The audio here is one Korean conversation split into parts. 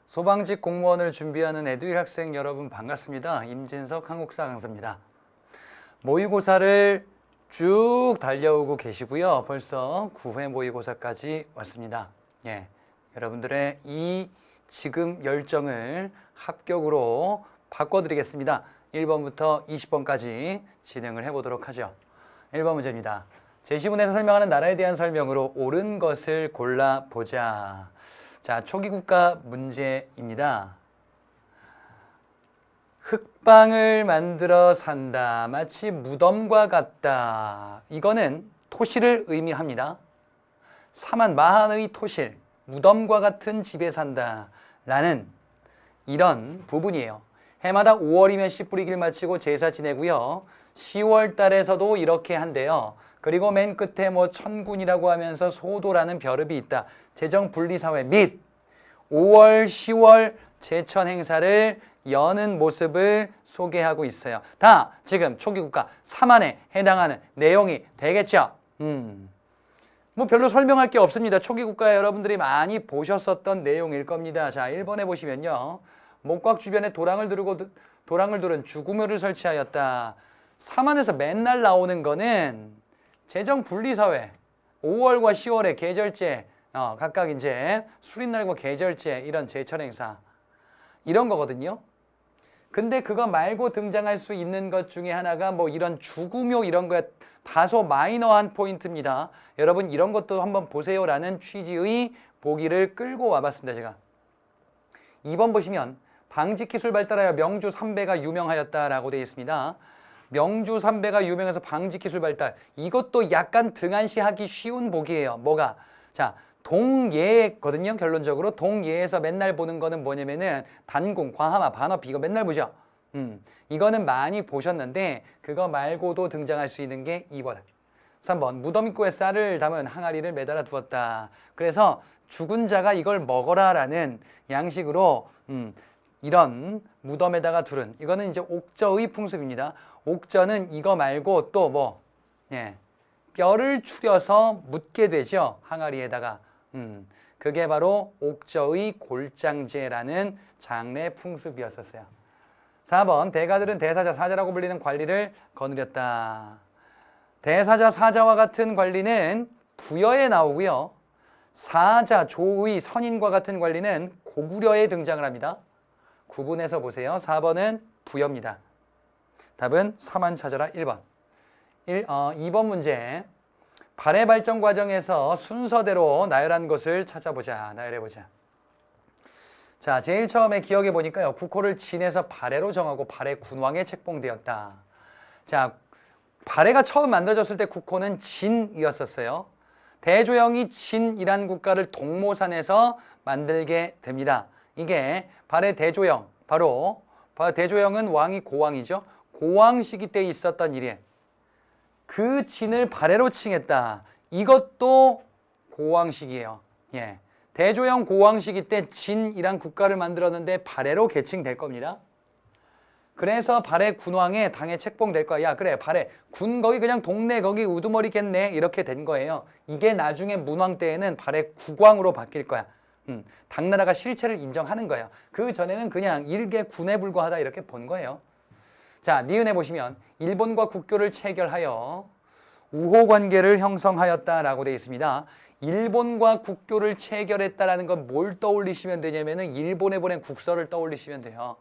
소방직 공무원을 준비하는 에듀윌 학생 여러분 반갑습니다. 임진석 한국사 강사입니다. 모의고사를 쭉 달려오고 계시고요. 벌써 9회 모의고사까지 왔습니다. 여러분들의 이 지금 열정을 합격으로 바꿔드리겠습니다. 1번부터 20번까지 진행을 해보도록 하죠. 1번 문제입니다. 제시문에서 설명하는 나라에 대한 설명으로 옳은 것을 골라보자. 자, 초기국가 문제입니다. 흙방을 만들어 산다. 마치 무덤과 같다. 이거는 토실을 의미합니다. 사만 마한의 토실, 무덤과 같은 집에 산다. 라는 이런 부분이에요. 해마다 5월이면 씨 뿌리기를 마치고 제사 지내고요. 10월 달에서도 이렇게 한대요. 그리고 맨 끝에 천군이라고 하면서 소도라는 벼릅이 있다. 재정분리사회 및 5월, 10월 제천 행사를 여는 모습을 소개하고 있어요. 다 지금 초기국가 3안에 해당하는 내용이 되겠죠? 별로 설명할 게 없습니다. 초기국가 여러분들이 많이 보셨었던 내용일 겁니다. 자, 1번에 보시면요. 목곽 주변에 도랑을 두른 주구묘를 설치하였다. 3안에서 맨날 나오는 거는 재정분리사회 5월과 10월에 계절제 각각 이제 수린날과 계절제 이런 제천 행사 이런 거거든요. 근데 그거 말고 등장할 수 있는 것 중에 하나가 이런 주구묘 이런 거에 다소 마이너한 포인트입니다. 여러분 이런 것도 한번 보세요라는 취지의 보기를 끌고 와봤습니다. 제가 2번 보시면 방직기술 발달하여 명주 삼배가 유명하였다라고 되어 있습니다. 명주 삼배가 유명해서 방직기술 발달. 이것도 약간 등한시하기 쉬운 보기예요. 뭐가? 자, 동예거든요. 결론적으로 동예에서 맨날 보는 거는 뭐냐면은 단궁, 과하마, 반어피 이거 맨날 보죠. 이거는 많이 보셨는데 그거 말고도 등장할 수 있는 게 2번. 3번 무덤 입구에 쌀을 담은 항아리를 매달아 두었다. 그래서 죽은 자가 이걸 먹어라라는 양식으로 이런 무덤에다가 두른 이거는 이제 옥저의 풍습입니다. 옥저는 이거 말고 또 뼈를 추려서 묻게 되죠. 항아리에다가. 그게 바로 옥저의 골장제라는 장례 풍습이었었어요. 4번 대가들은 대사자, 사자라고 불리는 관리를 거느렸다. 대사자, 사자와 같은 관리는 부여에 나오고요. 사자, 조의, 선인과 같은 관리는 고구려에 등장을 합니다. 구분해서 보세요. 4번은 부여입니다. 답은 3안 찾아라 1번. 2번 문제. 발해 발전 과정에서 순서대로 나열한 것을 찾아보자. 나열해보자. 자, 제일 처음에 기억해 보니까요. 국호를 진에서 발해로 정하고 발해 군왕에 책봉되었다. 자, 발해가 처음 만들어졌을 때 국호는 진이었었어요. 대조영이 진이란 국가를 동모산에서 만들게 됩니다. 이게 발해 대조영, 바로 대조영은 왕이 고왕이죠. 고왕 시기 때 있었던 일이에요. 그 진을 발해로 칭했다. 이것도 고왕 시기예요. 대조영 고왕 시기 때 진이란 국가를 만들었는데 발해로 개칭될 겁니다. 그래서 발해 군왕에 당에 책봉될 거야. 야, 그래, 발해 군 거기 그냥 동네 거기 우두머리겠네. 이렇게 된 거예요. 이게 나중에 문왕 때에는 발해 국왕으로 바뀔 거야. 당나라가 실체를 인정하는 거예요. 그 전에는 그냥 일개 군에 불과하다 이렇게 본 거예요. 자, 니은에 보시면 일본과 국교를 체결하여 우호관계를 형성하였다라고 되어 있습니다. 일본과 국교를 체결했다라는 건 뭘 떠올리시면 되냐면은 일본에 보낸 국서를 떠올리시면 돼요.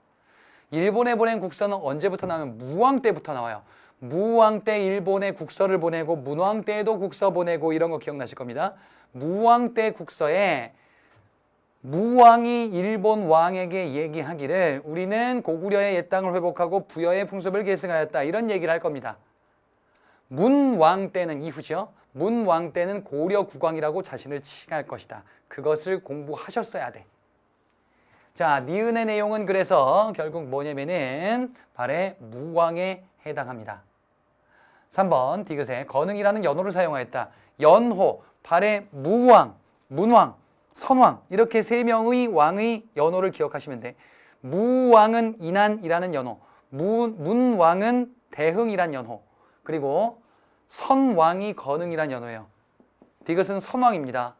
일본에 보낸 국서는 언제부터 나오면 무왕 때부터 나와요. 무왕 때 일본에 국서를 보내고 문왕 때에도 국서 보내고 이런 거 기억나실 겁니다. 무왕 때 국서에 무왕이 일본 왕에게 얘기하기를 우리는 고구려의 옛 땅을 회복하고 부여의 풍습을 계승하였다. 이런 얘기를 할 겁니다. 문왕 때는 이후죠. 문왕 때는 고려 국왕이라고 자신을 칭할 것이다. 그것을 공부하셨어야 돼. 자, 니은의 내용은 그래서 결국 뭐냐면은 발해 무왕에 해당합니다. 3번 디귿에 건응이라는 연호를 사용하였다. 연호, 발해 무왕, 문왕, 선왕 이렇게 세 명의 왕의 연호를 기억하시면 돼. 무왕은 인안이라는 연호, 문왕은 대흥이란 연호, 그리고 선왕이 건응이란 연호예요. 디귿은 선왕입니다.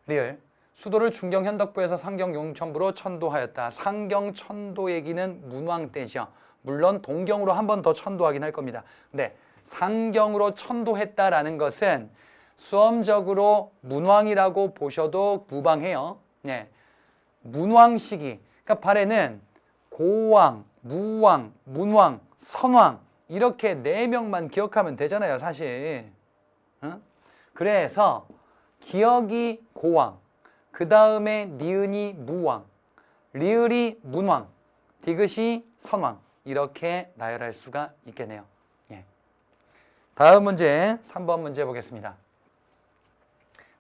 리을. 수도를 중경 현덕부에서 상경 용천부로 천도하였다. 상경 천도 얘기는 문왕 때죠. 물론 동경으로 한 번 더 천도하긴 할 겁니다. 근데 상경으로 천도했다라는 것은 수험적으로 문왕이라고 보셔도 무방해요. 네. 문왕 시기. 그러니까 발에는 고왕, 무왕, 문왕, 선왕 이렇게 4명만 기억하면 되잖아요, 사실. 어? 그래서 기억이 고왕, 그 다음에 니은이 무왕, 리을이 문왕, 디귿이 선왕 이렇게 나열할 수가 있겠네요. 예. 다음 문제 3번 문제 보겠습니다.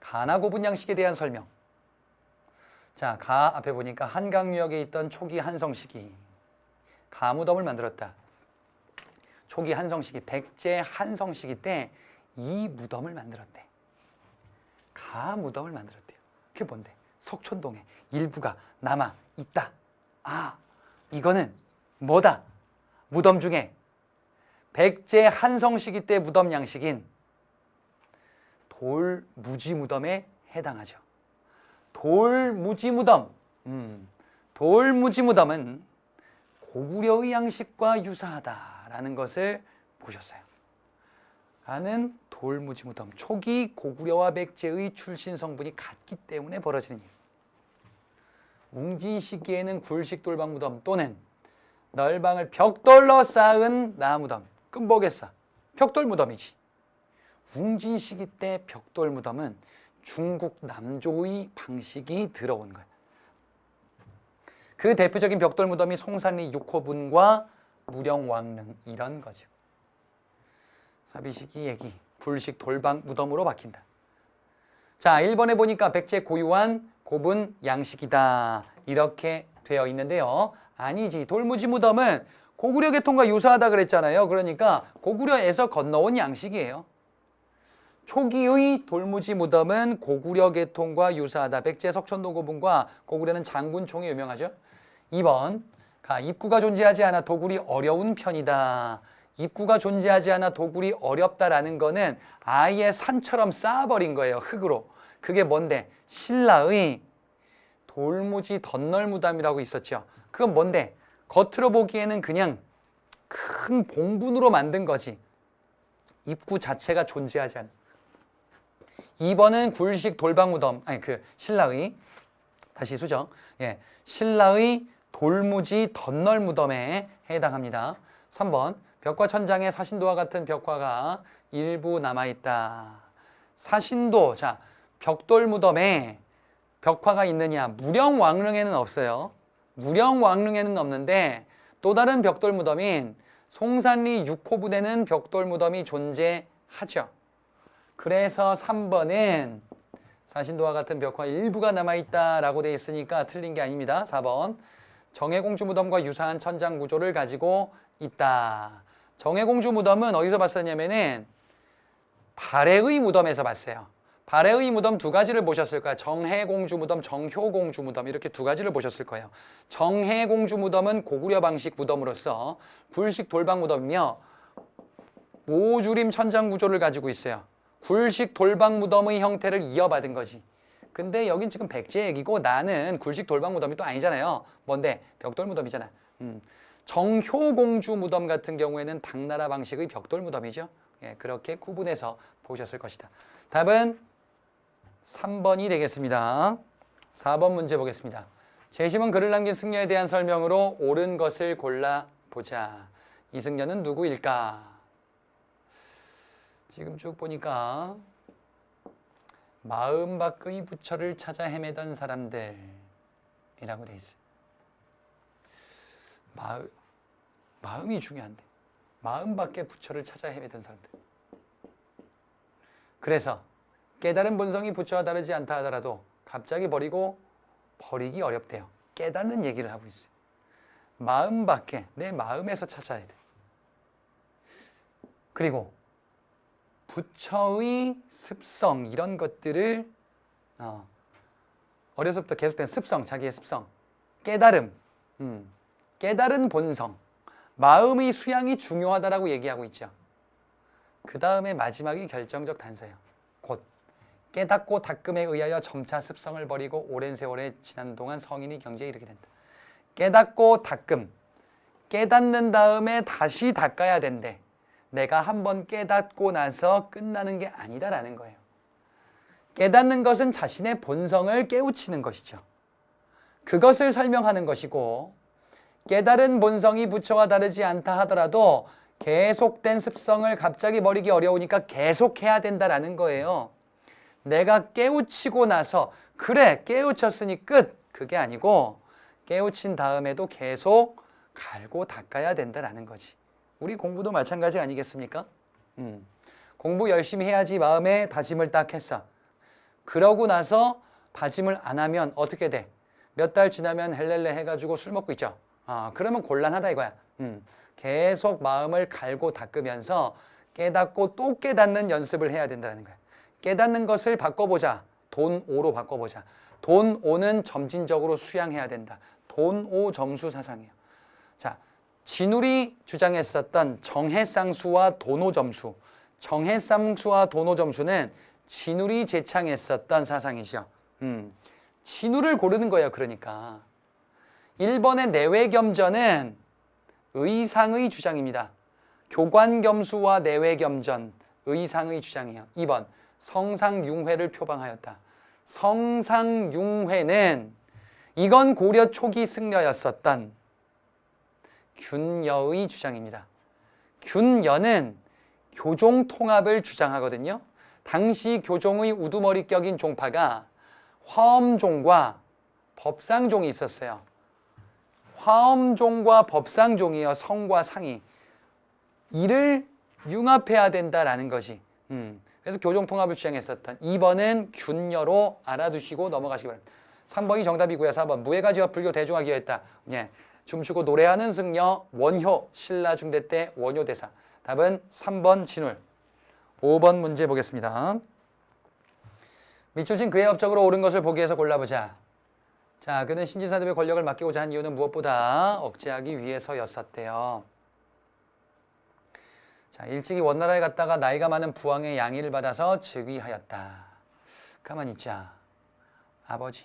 가나 고분 양식에 대한 설명. 자, 가 앞에 보니까 한강유역에 있던 초기 한성식이 가무덤을 만들었다. 초기 한성식이 백제 한성식이 때 이 무덤을 만들었대. 가무덤을 만들었대요. 그게 뭔데? 석촌동에 일부가 남아 있다. 아, 이거는 뭐다? 무덤 중에 백제 한성시기 때 무덤 양식인 돌무지무덤에 해당하죠. 돌무지무덤. 돌무지무덤은 고구려의 양식과 유사하다라는 것을 보셨어요. 가는 돌무지무덤. 초기 고구려와 백제의 출신 성분이 같기 때문에 벌어지는 일. 웅진 시기에는 굴식 돌방무덤 또는 널방을 벽돌로 쌓은 나무덤. 그럼 뭐겠어? 벽돌무덤이지. 웅진 시기 때 벽돌무덤은 중국 남조의 방식이 들어온 거야. 그 대표적인 벽돌무덤이 송산리 6호분과 무령왕릉 이런 거죠. 사비시기 얘기, 굴식 돌방 무덤으로 바뀐다. 자, 1번에 보니까 백제 고유한 고분 양식이다 이렇게 되어 있는데요. 아니지. 돌무지 무덤은 고구려 계통과 유사하다 그랬잖아요. 그러니까 고구려에서 건너온 양식이에요. 초기의 돌무지 무덤은 고구려 계통과 유사하다. 백제 석촌도 고분과 고구려는 장군총이 유명하죠. 2번, 입구가 존재하지 않아 도굴이 어려운 편이다. 입구가 존재하지 않아 도굴이 어렵다라는 거는 아예 산처럼 쌓아버린 거예요. 흙으로. 그게 뭔데? 신라의 돌무지 덧널무담이라고 있었죠. 그건 뭔데? 겉으로 보기에는 그냥 큰 봉분으로 만든 거지. 입구 자체가 존재하지 않아. 2번은 굴식 돌방무덤, 아니 신라의, 다시 수정. 예, 신라의 돌무지 덧널무덤에 해당합니다. 3번, 벽화 천장에 사신도와 같은 벽화가 일부 남아있다. 사신도, 자, 벽돌무덤에 벽화가 있느냐? 무령왕릉에는 없어요. 무령왕릉에는 없는데 또 다른 벽돌무덤인 송산리 6호분에는 벽돌무덤이 존재하죠. 그래서 3번은 사신도와 같은 벽화 일부가 남아있다라고 되어 있으니까 틀린 게 아닙니다. 4번, 정해공주 무덤과 유사한 천장 구조를 가지고 있다. 정해공주 무덤은 어디서 봤었냐면은 발해의 무덤에서 봤어요. 발해의 무덤 2가지를 보셨을 거예요. 정해공주 무덤, 정효공주 무덤 이렇게 2가지를 보셨을 거예요. 정해공주 무덤은 고구려 방식 무덤으로서 굴식 돌방 무덤이며 모주림 천장 구조를 가지고 있어요. 굴식 돌방 무덤의 형태를 이어받은 거지. 근데 여긴 지금 백제 얘기고 나는 굴식 돌방 무덤이 또 아니잖아요. 뭔데? 벽돌 무덤이잖아. 정효공주 무덤 같은 경우에는 당나라 방식의 벽돌 무덤이죠. 예, 그렇게 구분해서 보셨을 것이다. 답은 3번이 되겠습니다. 4번 문제 보겠습니다. 재심은 글을 남긴 승려에 대한 설명으로 옳은 것을 골라보자. 이 승려는 누구일까? 지금 쭉 보니까 마음 밖의 부처를 찾아 헤매던 사람들이라고 돼 있어요. 마음이 중요한데 마음 밖의 부처를 찾아 헤매던 사람들. 그래서 깨달은 본성이 부처와 다르지 않다 하더라도 갑자기 버리기 어렵대요. 깨닫는 얘기를 하고 있어요. 마음 밖에, 내 마음에서 찾아야 돼. 그리고 부처의 습성 이런 것들을 어려서부터 계속된 습성, 자기의 습성, 깨달음, 깨달은 본성, 마음의 수양이 중요하다라고 얘기하고 있죠. 그 다음에 마지막이 결정적 단서예요. 곧 깨닫고 닦음에 의하여 점차 습성을 버리고 오랜 세월에 지난 동안 성인이 경지에 이르게 된다. 깨닫고 닦음. 깨닫는 다음에 다시 닦아야 된대. 내가 한번 깨닫고 나서 끝나는 게 아니다라는 거예요. 깨닫는 것은 자신의 본성을 깨우치는 것이죠. 그것을 설명하는 것이고 깨달은 본성이 부처와 다르지 않다 하더라도 계속된 습성을 갑자기 버리기 어려우니까 계속해야 된다라는 거예요. 내가 깨우치고 나서 그래 깨우쳤으니 끝 그게 아니고 깨우친 다음에도 계속 갈고 닦아야 된다라는 거지. 우리 공부도 마찬가지 아니겠습니까? 공부 열심히 해야지 마음에 다짐을 딱 했어. 그러고 나서 다짐을 안 하면 어떻게 돼? 몇 달 지나면 헬렐레 해가지고 술 먹고 있죠. 그러면 곤란하다 이거야. 계속 마음을 갈고 닦으면서 깨닫고 또 깨닫는 연습을 해야 된다는 거야. 깨닫는 것을 바꿔보자. 돈오로 바꿔보자. 돈오는 점진적으로 수양해야 된다. 돈오 점수 사상이에요. 자, 진울이 주장했었던 정해쌍수와 돈오 점수. 정해쌍수와 돈오 점수는 진울이 제창했었던 사상이죠. 진울을 고르는 거예요. 그러니까 1번의 내외겸전은 의상의 주장입니다. 교관겸수와 내외겸전 의상의 주장이에요. 2번 성상융회를 표방하였다. 성상융회는 이건 고려 초기 승려였었던 균여의 주장입니다. 균여는 교종통합을 주장하거든요. 당시 교종의 우두머리격인 종파가 화엄종과 법상종이 있었어요. 화엄종과 법상종이요. 성과 상이. 이를 융합해야 된다라는 것이. 그래서 교종통합을 주장했었던 2번은 균여로 알아두시고 넘어가시기 바랍니다. 3번이 정답이고요. 4번 무예가지와 불교 대중화기였다. 예. 춤추고 노래하는 승려 원효 신라중대 때 원효대사. 답은 3번 진울. 5번 문제 보겠습니다. 밑줄친 그의 업적으로 옳은 것을 보기 위해서 골라보자. 자, 그는 신진사대의 권력을 맡기고자 한 이유는 무엇보다 억제하기 위해서였었대요. 자, 일찍이 원나라에 갔다가 나이가 많은 부왕의 양의를 받아서 즉위하였다. 가만히 있자. 아버지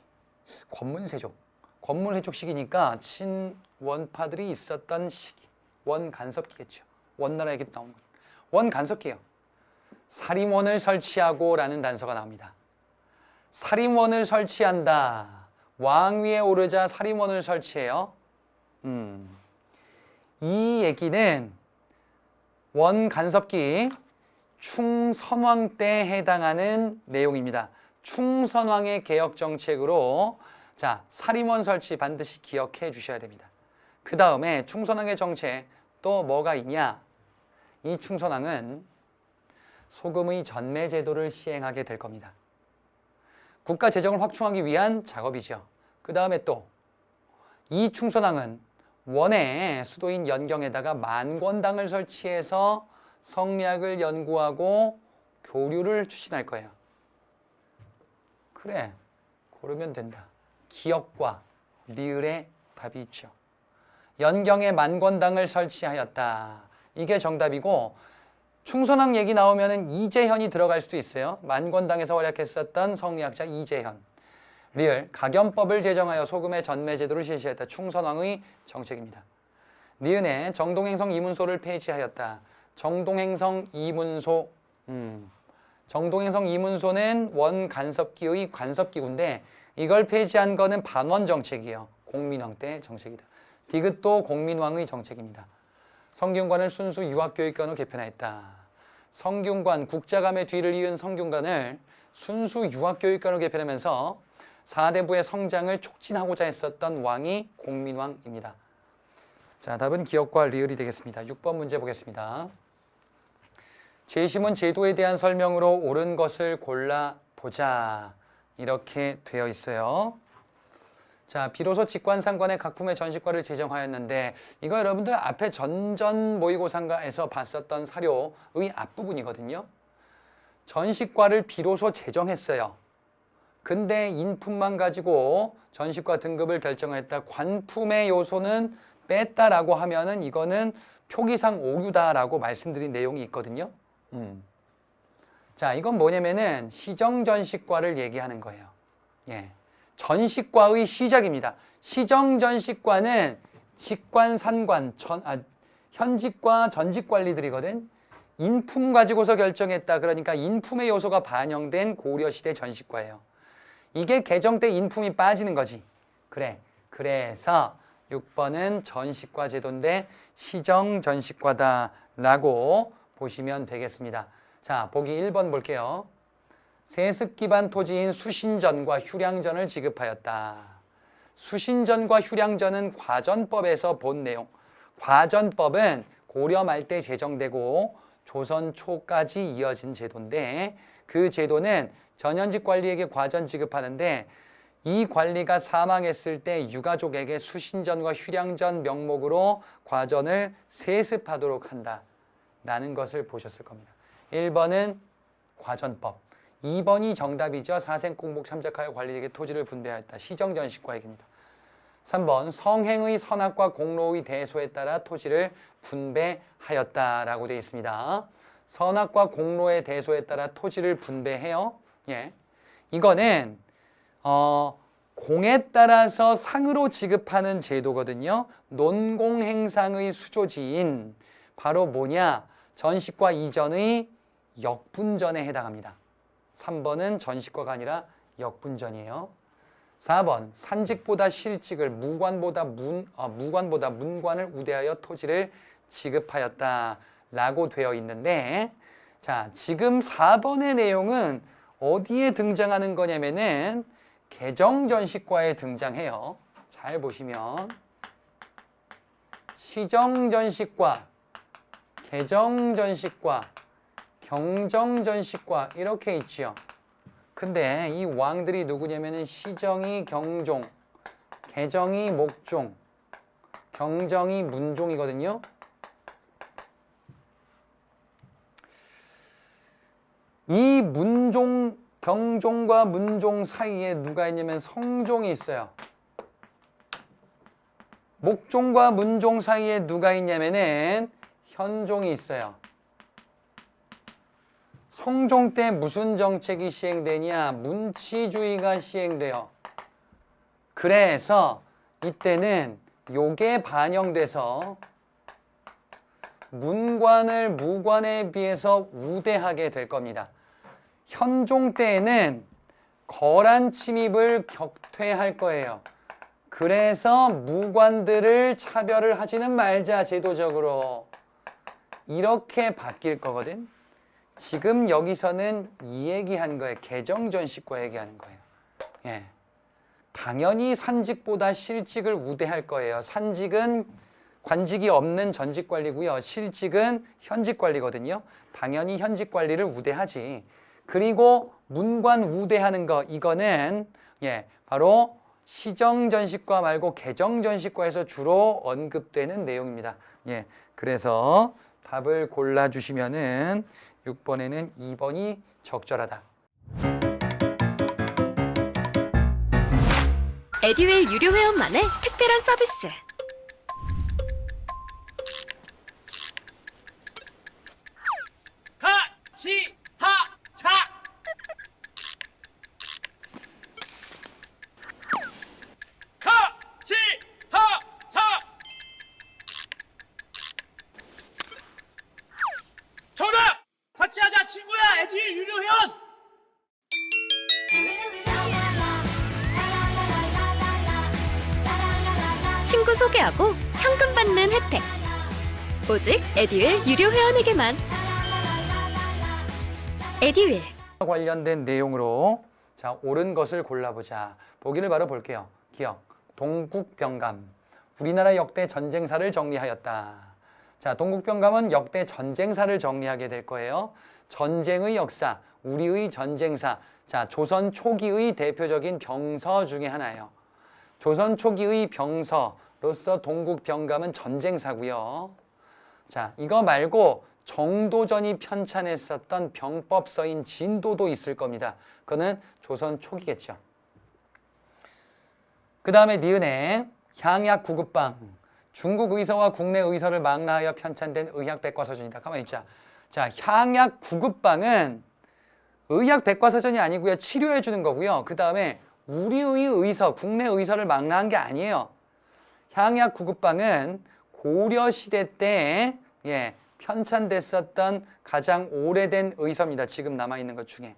권문세족. 권문세족 시기니까 친원파들이 있었던 시기. 원간섭기겠죠. 원나라에 나온 것. 원간섭기예요. 사림원을 설치하고 라는 단서가 나옵니다. 사림원을 설치한다. 왕위에 오르자 사림원을 설치해요. 이 얘기는 원간섭기 충선왕 때 해당하는 내용입니다. 충선왕의 개혁 정책으로 자, 사림원 설치 반드시 기억해 주셔야 됩니다. 그 다음에 충선왕의 정책 또 뭐가 있냐? 이 충선왕은 소금의 전매 제도를 시행하게 될 겁니다. 국가 재정을 확충하기 위한 작업이죠. 그 다음에 또 이 충선왕은 원의 수도인 연경에다가 만권당을 설치해서 성리학을 연구하고 교류를 추진할 거예요. 그래, 고르면 된다. 기역과 리을의 답이 있죠. 연경에 만권당을 설치하였다. 이게 정답이고 충선왕 얘기 나오면은 이재현이 들어갈 수도 있어요. 만권당에서 활약했었던 성리학자 이재현. 리을, 가견법을 제정하여 소금의 전매 제도를 실시했다. 충선왕의 정책입니다. 니은에 정동행성 이문소를 폐지하였다. 정동행성 이문소. 정동행성 이문소는 원간섭기의 간섭기구인데 이걸 폐지한 거는 반원 정책이에요. 공민왕 때 정책이다. 디귿도 공민왕의 정책입니다. 성균관을 순수 유학교육관으로 개편하였다. 성균관, 국자감의 뒤를 이은 성균관을 순수 유학교육관으로 개편하면서 사대부의 성장을 촉진하고자 했었던 왕이 공민왕입니다. 자, 답은 기역과 리을이 되겠습니다. 6번 문제 보겠습니다. 재심은 제도에 대한 설명으로 옳은 것을 골라보자. 이렇게 되어 있어요. 자, 비로소 직관상관의 각품의 전시과를 제정하였는데 이거 여러분들 앞에 전전 모의고사인가에서 봤었던 사료의 앞부분이거든요. 전시과를 비로소 제정했어요. 근데 인품만 가지고 전시과 등급을 결정했다. 관품의 요소는 뺐다라고 하면은 이거는 표기상 오류다라고 말씀드린 내용이 있거든요. 자, 이건 뭐냐면은 시정전식과를 얘기하는 거예요. 예. 전식과의 시작입니다. 시정전식과는 직관, 산관, 현직과 전직 관리들이거든. 인품 가지고서 결정했다. 그러니까 인품의 요소가 반영된 고려시대 전식과예요. 이게 개정 때 인품이 빠지는 거지. 그래. 그래서 6번은 전식과 제도인데 시정전식과다라고 보시면 되겠습니다. 자, 보기 1번 볼게요. 세습 기반 토지인 수신전과 휴량전을 지급하였다. 수신전과 휴량전은 과전법에서 본 내용. 과전법은 고려 말 때 제정되고 조선 초까지 이어진 제도인데 그 제도는 전현직 관리에게 과전 지급하는데 이 관리가 사망했을 때 유가족에게 수신전과 휴량전 명목으로 과전을 세습하도록 한다라는 것을 보셨을 겁니다. 1번은 과전법, 2번이 정답이죠. 사생공복 참작하여 관리에게 토지를 분배하였다. 시정전식과 얘기입니다. 3번 성행의 선악과 공로의 대소에 따라 토지를 분배하였다라고 되어 있습니다. 선악과 공로의 대소에 따라 토지를 분배해요. 예. 이거는 공에 따라서 상으로 지급하는 제도거든요. 논공행상의 수조지인 바로 뭐냐? 전식과 이전의 역분전에 해당합니다. 3번은 전식과가 아니라 역분전이에요. 4번 산직보다 실직을 무관보다 문관을 우대하여 토지를 지급하였다라고 되어 있는데 자, 지금 4번의 내용은 어디에 등장하는 거냐면은 개정전식과에 등장해요. 잘 보시면 시정전식과, 개정전식과, 경정전식과 이렇게 있죠. 근데 이 왕들이 누구냐면은 시정이 경종, 개정이 목종, 경정이 문종이거든요. 이 문종, 경종과 문종 사이에 누가 있냐면 성종이 있어요. 목종과 문종 사이에 누가 있냐면은 현종이 있어요. 성종 때 무슨 정책이 시행되냐? 문치주의가 시행돼요. 그래서 이때는 요게 반영돼서 문관을 무관에 비해서 우대하게 될 겁니다. 현종 때에는 거란 침입을 격퇴할 거예요. 그래서 무관들을 차별을 하지는 말자, 제도적으로. 이렇게 바뀔 거거든. 지금 여기서는 이 얘기한 거예요. 개정전식과 얘기하는 거예요. 예. 당연히 산직보다 실직을 우대할 거예요. 산직은 관직이 없는 전직관리고요. 실직은 현직관리거든요. 당연히 현직관리를 우대하지. 그리고 문관 우대하는 거, 이거는 바로 시정전식과 말고 개정전식과에서 주로 언급되는 내용입니다. 그래서 답을 골라주시면은 6번에는 2번이 적절하다. 에듀윌 유료 회원만의 특별한 서비스. 정답! 같이 하자 친구야! 에듀윌 유료 회원! 친구 소개하고 현금 받는 혜택. 오직 에듀윌 유료 회원에게만. 에듀윌. 관련된 내용으로 자, 옳은 것을 골라보자. 보기를 바로 볼게요. 기억. 동국병감. 우리나라 역대 전쟁사를 정리하였다. 자, 동국병감은 역대 전쟁사를 정리하게 될 거예요. 전쟁의 역사, 우리의 전쟁사. 자, 조선 초기의 대표적인 병서 중에 하나예요. 조선 초기의 병서로서 동국병감은 전쟁사고요. 자, 이거 말고 정도전이 편찬했었던 병법서인 진도도 있을 겁니다. 그거는 조선 초기겠죠. 그 다음에 니은에 향약 구급방. 중국 의서와 국내 의서를 망라하여 편찬된 의학백과서전이다. 가만히 있자. 자, 향약 구급방은 의학 백과사전이 아니고요. 치료해 주는 거고요. 그 다음에 우리의 의서, 국내 의서를 망라한 게 아니에요. 향약 구급방은 고려시대 때 편찬됐었던 가장 오래된 의서입니다. 지금 남아있는 것 중에.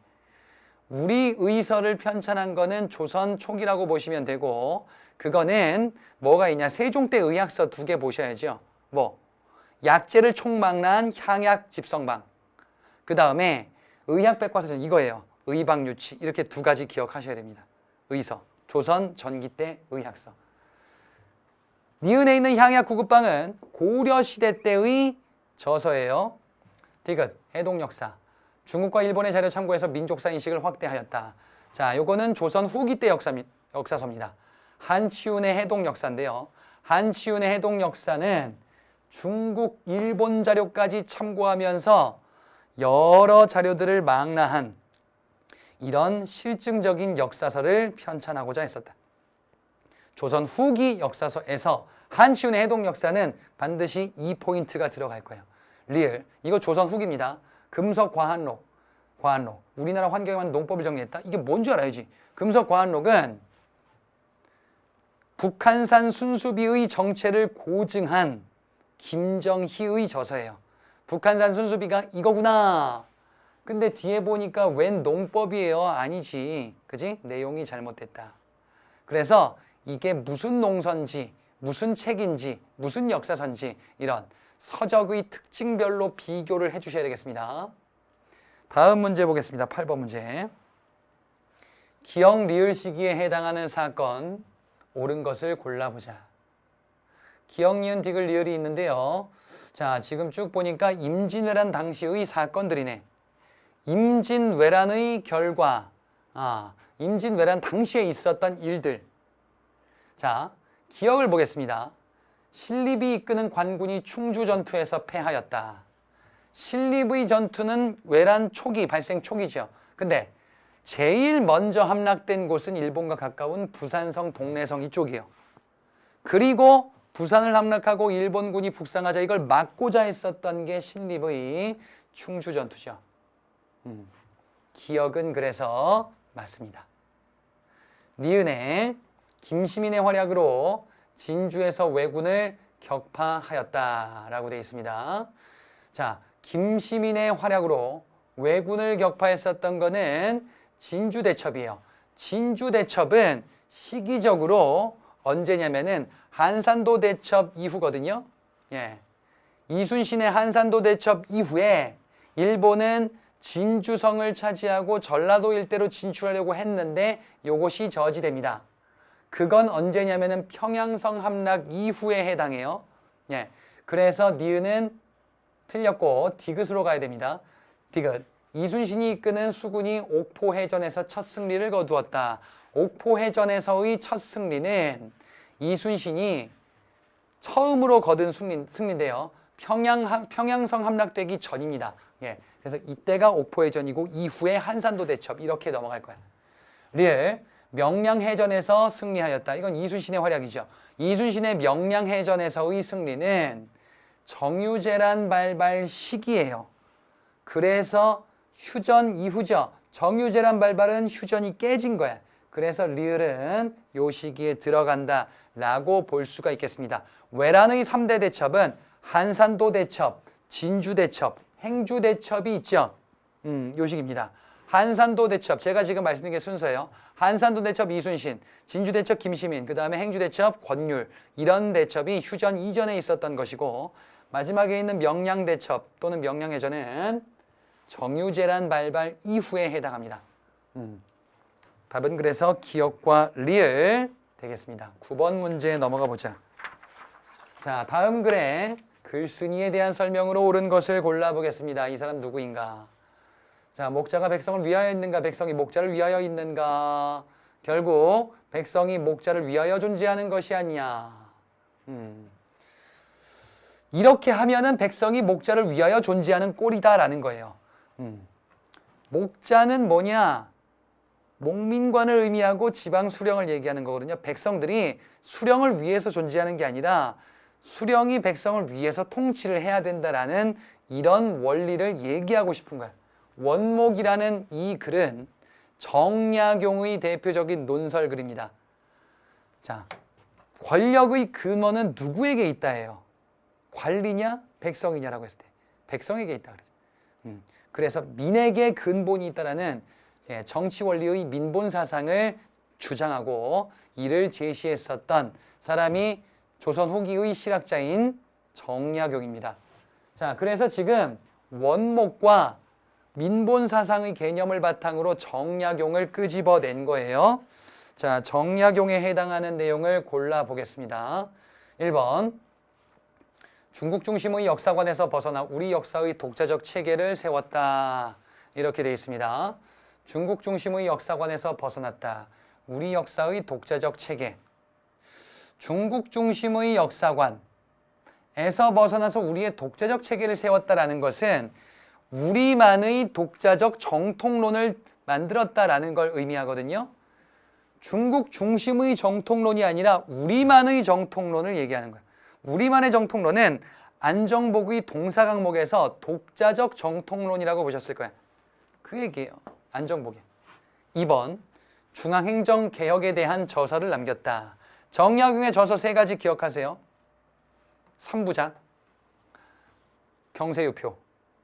우리 의서를 편찬한 거는 조선 초기라고 보시면 되고, 그거는 뭐가 있냐? 세종때 의학서 2개 보셔야죠. 뭐 약재를 총망라한 향약 집성방, 그 다음에 의학백과사전 이거예요. 의방유치. 이렇게 2가지 기억하셔야 됩니다. 의서, 조선 전기 때 의학서. 니은에 있는 향약 구급방은 고려시대 때의 저서예요. 디귿, 해동역사. 중국과 일본의 자료 참고해서 민족사 인식을 확대하였다. 자, 요거는 조선 후기 때 역사서입니다. 한치훈의 해동역사인데요. 한치훈의 해동역사는 중국, 일본 자료까지 참고하면서 여러 자료들을 망라한 이런 실증적인 역사서를 편찬하고자 했었다. 조선 후기 역사서에서 한치훈의 해동역사는 반드시 이 포인트가 들어갈 거예요. 리을, 이거 조선 후기입니다. 금석과한록, 과한록. 우리나라 환경에 맞는 농법을 정리했다. 이게 뭔지 알아야지. 금석과한록은 북한산 순수비의 정체를 고증한 김정희의 저서예요. 북한산 순수비가 이거구나. 근데 뒤에 보니까 웬 농법이에요? 아니지. 그지? 내용이 잘못됐다. 그래서 이게 무슨 농서인지, 무슨 책인지, 무슨 역사서인지 이런 서적의 특징별로 비교를 해주셔야 되겠습니다. 다음 문제 보겠습니다. 8번 문제. 기역 리을 시기에 해당하는 사건, 옳은 것을 골라보자. 기역, 니은, 디귿, 리을이 있는데요. 자, 지금 쭉 보니까 임진왜란 당시의 사건들이네. 임진왜란의 결과, 임진왜란 당시에 있었던 일들. 자, 기역을 보겠습니다. 신립이 이끄는 관군이 충주전투에서 패하였다. 신립의 전투는 외란 초기, 발생 초기죠. 근데 제일 먼저 함락된 곳은 일본과 가까운 부산성, 동래성 이쪽이에요. 그리고 부산을 함락하고 일본군이 북상하자 이걸 막고자 했었던 게 신립의 충주전투죠. 기역은 그래서 맞습니다. 니은에 김시민의 활약으로 진주에서 왜군을 격파하였다라고 되어 있습니다. 자, 김시민의 활약으로 왜군을 격파했었던 거는 진주대첩이에요. 진주대첩은 시기적으로 언제냐면은 한산도 대첩 이후거든요. 이순신의 한산도 대첩 이후에 일본은 진주성을 차지하고 전라도 일대로 진출하려고 했는데 요것이 저지됩니다. 그건 언제냐면은 평양성 함락 이후에 해당해요. 그래서 니은은 틀렸고 디귿으로 가야 됩니다. 디귿. 이순신이 이끄는 수군이 옥포해전에서 첫 승리를 거두었다. 옥포해전에서의 첫 승리는 이순신이 처음으로 거둔 승리인데요. 평양성 함락되기 전입니다. 그래서 이때가 옥포해전이고 이후에 한산도 대첩 이렇게 넘어갈 거야. 리을. 명량해전에서 승리하였다. 이건 이순신의 활약이죠. 이순신의 명량해전에서의 승리는 정유재란 발발 시기예요. 그래서 휴전 이후죠. 정유재란 발발은 휴전이 깨진 거야. 그래서 리을은 요 시기에 들어간다라고 볼 수가 있겠습니다. 외란의 3대 대첩은 한산도 대첩, 진주 대첩, 행주 대첩이 있죠. 요 시기입니다. 한산도 대첩, 제가 지금 말씀드린 게 순서예요. 한산도 대첩 이순신, 진주 대첩 김시민, 그 다음에 행주 대첩 권율, 이런 대첩이 휴전 이전에 있었던 것이고, 마지막에 있는 명량 대첩 또는 명량해전은 정유재란 발발 이후에 해당합니다. 답은 그래서 기역과 리을 되겠습니다. 9번 문제 넘어가 보자. 자, 다음 글에 글쓴이에 대한 설명으로 옳은 것을 골라보겠습니다. 이 사람 누구인가? 자, 목자가 백성을 위하여 있는가? 백성이 목자를 위하여 있는가? 결국 백성이 목자를 위하여 존재하는 것이 아니냐. 이렇게 하면은 백성이 목자를 위하여 존재하는 꼴이다라는 거예요. 목자는 뭐냐? 목민관을 의미하고 지방 수령을 얘기하는 거거든요. 백성들이 수령을 위해서 존재하는 게 아니라 수령이 백성을 위해서 통치를 해야 된다라는 이런 원리를 얘기하고 싶은 거야. 원목이라는 이 글은 정약용의 대표적인 논설글입니다. 자, 권력의 근원은 누구에게 있다예요? 관리냐, 백성이냐라고 했을 때 백성에게 있다 그러죠. 그래서 민에게 근본이 있다라는 정치 원리의 민본 사상을 주장하고 이를 제시했었던 사람이 조선 후기의 실학자인 정약용입니다. 자, 그래서 지금 원목과 민본 사상의 개념을 바탕으로 정약용을 끄집어낸 거예요. 자, 정약용에 해당하는 내용을 골라보겠습니다. 1번, 중국 중심의 역사관에서 벗어나 우리 역사의 독자적 체계를 세웠다. 이렇게 되어 있습니다. 중국 중심의 역사관에서 벗어났다. 우리 역사의 독자적 체계. 중국 중심의 역사관에서 벗어나서 우리의 독자적 체계를 세웠다라는 것은 우리만의 독자적 정통론을 만들었다라는 걸 의미하거든요. 중국 중심의 정통론이 아니라 우리만의 정통론을 얘기하는 거예요. 우리만의 정통론은 안정복의 동사 강목에서 독자적 정통론이라고 보셨을 거예요. 그 얘기예요. 안정복이. 2번, 중앙행정개혁에 대한 저서를 남겼다. 정약용의 저서 3가지 기억하세요. 3부작, 경세유표.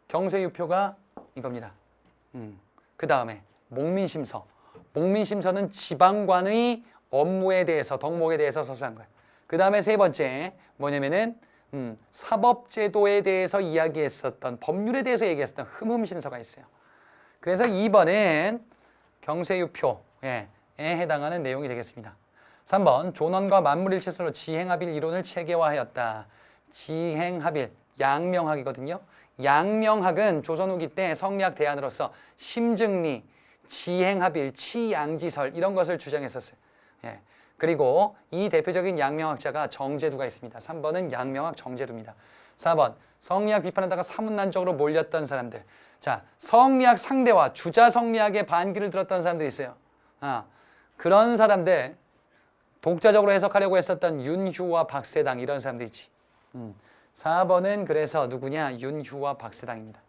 경세유표가 이겁니다. 그 다음에 목민심서. 목민심서는 지방관의 업무에 대해서, 덕목에 대해서 서술한 거예요. 그 다음에 3번째 뭐냐면은 사법제도에 대해서 이야기했었던, 법률에 대해서 얘기했었던 흠흠신서가 있어요. 그래서 2번은 경세유표에 해당하는 내용이 되겠습니다. 3번, 존원과 만물일체설로 지행합일 이론을 체계화하였다. 지행합일, 양명학이거든요. 양명학은 조선 후기 때 성리학 대안으로서 심증리, 지행합일, 치양지설 이런 것을 주장했었어요. 예. 그리고 이 대표적인 양명학자가 정제두가 있습니다. 3번은 양명학 정제두입니다. 4번, 성리학 비판하다가 사문난적으로 몰렸던 사람들. 자, 성리학 상대와 주자 성리학의 반기를 들었던 사람들이 있어요. 그런 사람들, 독자적으로 해석하려고 했었던 윤휴와 박세당 이런 사람들 있지. 4번은 그래서 누구냐? 윤휴와 박세당입니다.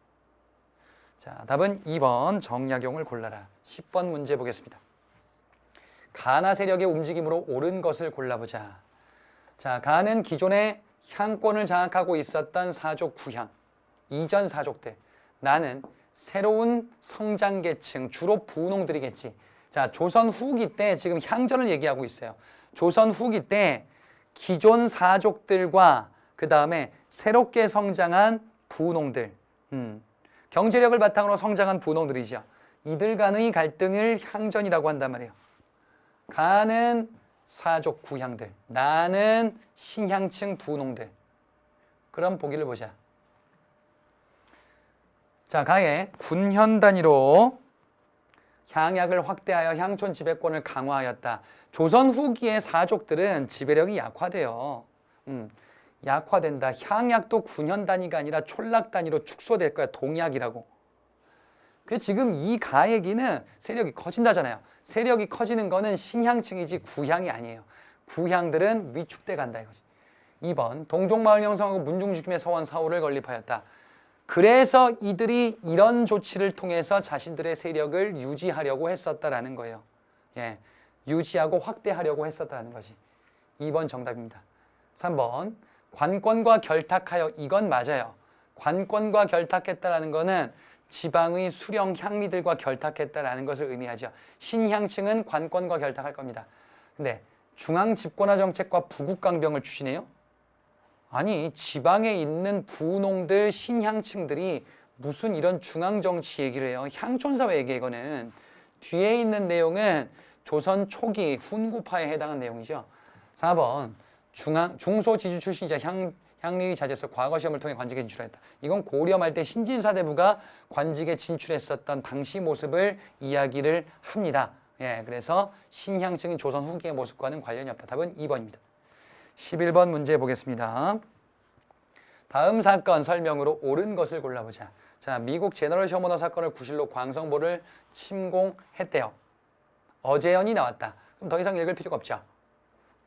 자, 답은 2번 정약용을 골라라. 10번 문제 보겠습니다. 가나 세력의 움직임으로 옳은 것을 골라보자. 자, 가는 기존에 향권을 장악하고 있었던 사족 구향, 이전 사족 때. 나는 새로운 성장계층, 주로 부농들이겠지. 자, 조선 후기 때 지금 향전을 얘기하고 있어요. 조선 후기 때 기존 사족들과 그 다음에 새롭게 성장한 부농들, 경제력을 바탕으로 성장한 부농들이죠. 이들 간의 갈등을 향전이라고 한단 말이에요. 가는 사족 구향들, 나는 신향층 부농들. 그럼 보기를 보자. 자, 가에 군현 단위로 향약을 확대하여 향촌 지배권을 강화하였다. 조선 후기의 사족들은 지배력이 약화돼요. 약화된다. 향약도 군현 단위가 아니라 촌락 단위로 축소될 거야. 동약이라고. 그래서 지금 이 가 얘기는 세력이 커진다잖아요. 세력이 커지는 거는 신향층이지 구향이 아니에요. 구향들은 위축돼 간다 이거지. 2번, 동족마을 형성하고 문중지킴의 서원 사호를 건립하였다. 그래서 이들이 이런 조치를 통해서 자신들의 세력을 유지하려고 했었다라는 거예요. 예, 유지하고 확대하려고 했었다라는 것이 2번 정답입니다. 3번, 관권과 결탁하여. 이건 맞아요. 관권과 결탁했다라는 거는 지방의 수령 향리들과 결탁했다라는 것을 의미하죠. 신향층은 관권과 결탁할 겁니다. 근데 중앙 집권화 정책과 부국강병을 추진해요? 아니, 지방에 있는 부농들, 신향층들이 무슨 이런 중앙정치 얘기를 해요. 향촌사회 얘기예요, 이거는. 뒤에 있는 내용은 조선 초기 훈구파에 해당한 내용이죠. 4번, 중소지주 출신이자 향리의 자제로서 과거 시험을 통해 관직에 진출했다. 이건 고려 말 때 신진사대부가 관직에 진출했었던 당시 모습을 이야기를 합니다. 예, 그래서 신향층인 조선 후기의 모습과는 관련이 없다. 답은 2번입니다. 11번 문제 보겠습니다. 다음 사건 설명으로 옳은 것을 골라보자. 자, 미국 제너럴 셔머너 사건을 구실로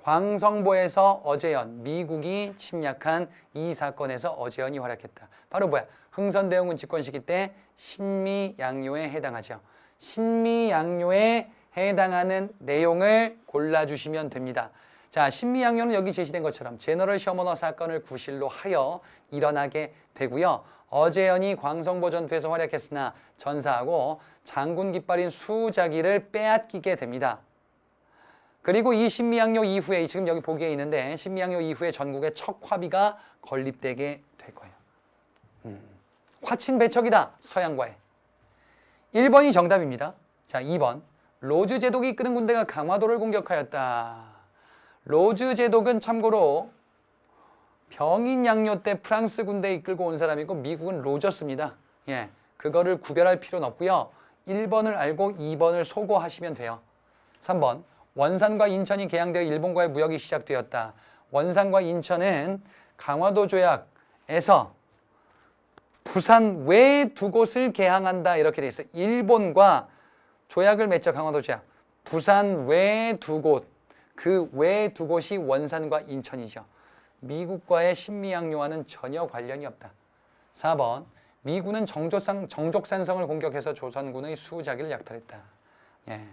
광성보에서 어제연, 미국이 침략한 이 사건에서 어제연이 활약했다. 바로 뭐야? 흥선대원군 집권 시기 때 신미양요에 해당하죠. 신미양요에 해당하는 내용을 골라주시면 됩니다. 자, 신미양요는 여기 제시된 것처럼 제너럴 셔머너 사건을 구실로 하여 일어나게 되고요. 어제연이 광성보 전투에서 활약했으나 전사하고 장군 깃발인 수자기를 빼앗기게 됩니다. 그리고 이 신미양요 이후에 지금 여기 보기에 있는데 신미양요 이후에 전국에 척화비가 건립되게 될 거예요. 화친배척이다. 서양과의. 1번이 정답입니다. 자, 2번. 로즈 제독이 이끄는 군대가 강화도를 공격하였다. 로즈 제독은 참고로 병인양요 때 프랑스 군대 이끌고 온 사람이고 미국은 로저스입니다. 예, 그거를 구별할 필요는 없고요. 1번을 알고 2번을 소거하시면 돼요. 3번. 원산과 인천이 개항되어 일본과의 무역이 시작되었다. 원산과 인천은 강화도 조약에서 부산 외 두 곳을 개항한다 이렇게 돼 있어요. 일본과 조약을 맺죠. 강화도 조약. 부산 외 두 곳. 그 외 두 곳이 원산과 인천이죠. 미국과의 신미양요와는 전혀 관련이 없다. 4번. 미군은 정족산성을 공격해서 조선군의 수자기를 약탈했다. 예.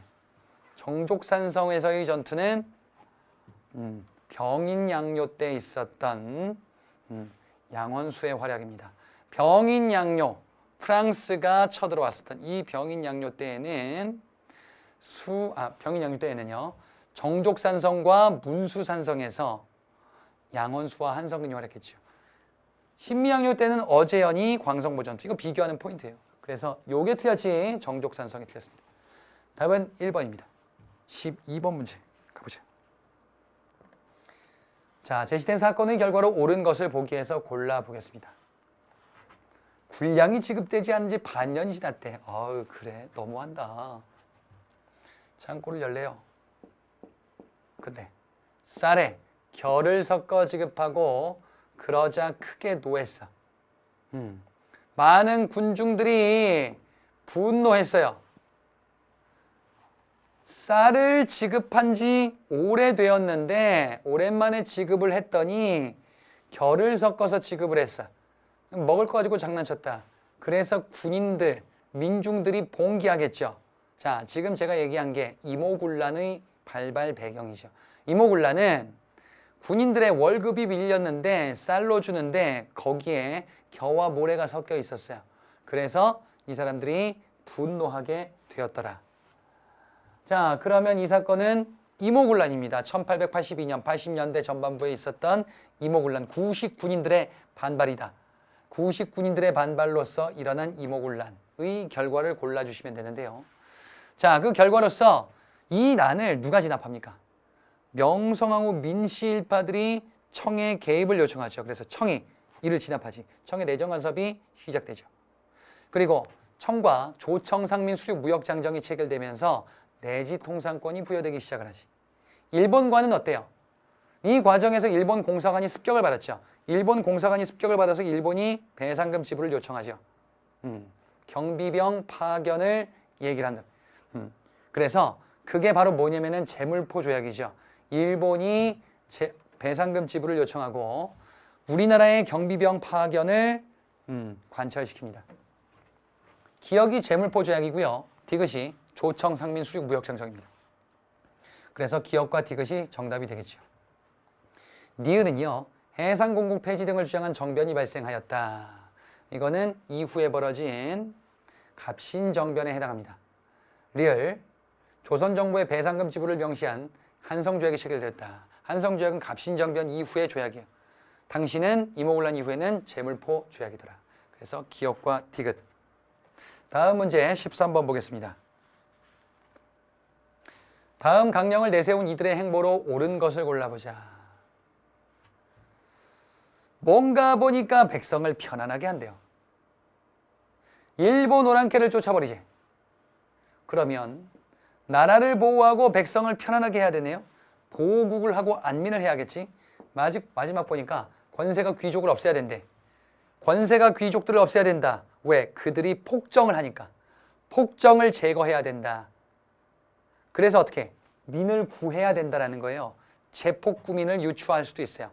정족산성에서의 전투는 병인양요 때 있었던 양원수의 활약입니다. 병인양요, 프랑스가 쳐들어왔었던 이 병인양요 때에는 병인양요 때에는요, 정족산성과 문수산성에서 양원수와 한성근이 활약했죠. 신미양요 때는 어제연이 광성보 전투. 이거 비교하는 포인트예요. 그래서 요게 틀렸지 정족산성이 틀렸습니다. 답은 1번입니다. 12번 문제 가보죠. 자, 제시된 사건의 결과로 옳은 것을 보기 위해서 골라보겠습니다. 군량이 지급되지 않은 지 반년이 지났대. 아유, 그래. 너무한다. 창고를 열래요. 근데 쌀에 결을 섞어 지급하고 그러자 크게 노했어. 많은 군중들이 분노했어요. 쌀을 지급한 지 오래되었는데 오랜만에 지급을 했더니 결을 섞어서 지급을 했어. 먹을 거 가지고 장난쳤다. 그래서 군인들, 민중들이 봉기하겠죠. 자, 지금 제가 얘기한 게 이모군란의 발발 배경이죠. 이모군란은 군인들의 월급이 밀렸는데 쌀로 주는데 거기에 겨와 모래가 섞여 있었어요. 그래서 이 사람들이 분노하게 되었더라. 자, 그러면 이 사건은 이모군란입니다. 1882년 80년대 전반부에 있었던 이모군란, 구식 군인들의 반발이다. 구식 군인들의 반발로서 일어난 이모군란의 결과를 골라주시면 되는데요. 자, 그 결과로서 이 난을 누가 진압합니까? 명성황후 민씨 일파들이 청에 개입을 요청하죠. 그래서 청이 이를 진압하지. 청의 내정 간섭이 시작되죠. 그리고 청과 조청 상민 수륙 무역장정이 체결되면서 내지 통상권이 부여되기 시작을 하지. 일본과는 어때요? 이 과정에서 일본 공사관이 습격을 받았죠. 일본 공사관이 습격을 받아서 일본이 배상금 지불을 요청하죠. 경비병 파견을 얘기를 한다. 그래서 그게 바로 뭐냐면은 제물포 조약이죠. 일본이 배상금 지불을 요청하고 우리나라의 경비병 파견을 관철시킵니다. 기역이 제물포 조약이고요. 디귿이 조청 상민 수륙 무역장정입니다. 그래서 기역과 디귿이 정답이 되겠죠. 니은은요. 해상공국 폐지 등을 주장한 정변이 발생하였다. 이거는 이후에 벌어진 갑신정변에 해당합니다. 리을 조선정부의 배상금 지불을 명시한 한성조약이 체결되었다. 한성조약은 갑신정변 이후의 조약이에요. 당시는 이모군란 이후에는 제물포 조약이더라. 그래서 기역과 디귿. 다음 문제 13번 보겠습니다. 다음 강령을 내세운 이들의 행보로 옳은 것을 골라보자. 뭔가 보니까 백성을 편안하게 한대요. 일본 오랑캐를 쫓아버리지. 그러면 나라를 보호하고 백성을 편안하게 해야 되네요. 보호국을 하고 안민을 해야겠지. 마지막 보니까 권세가 귀족을 없애야 된대. 권세가 귀족들을 없애야 된다. 왜? 그들이 폭정을 하니까. 폭정을 제거해야 된다. 그래서 어떻게? 민을 구해야 된다라는 거예요. 제폭구민을 유추할 수도 있어요.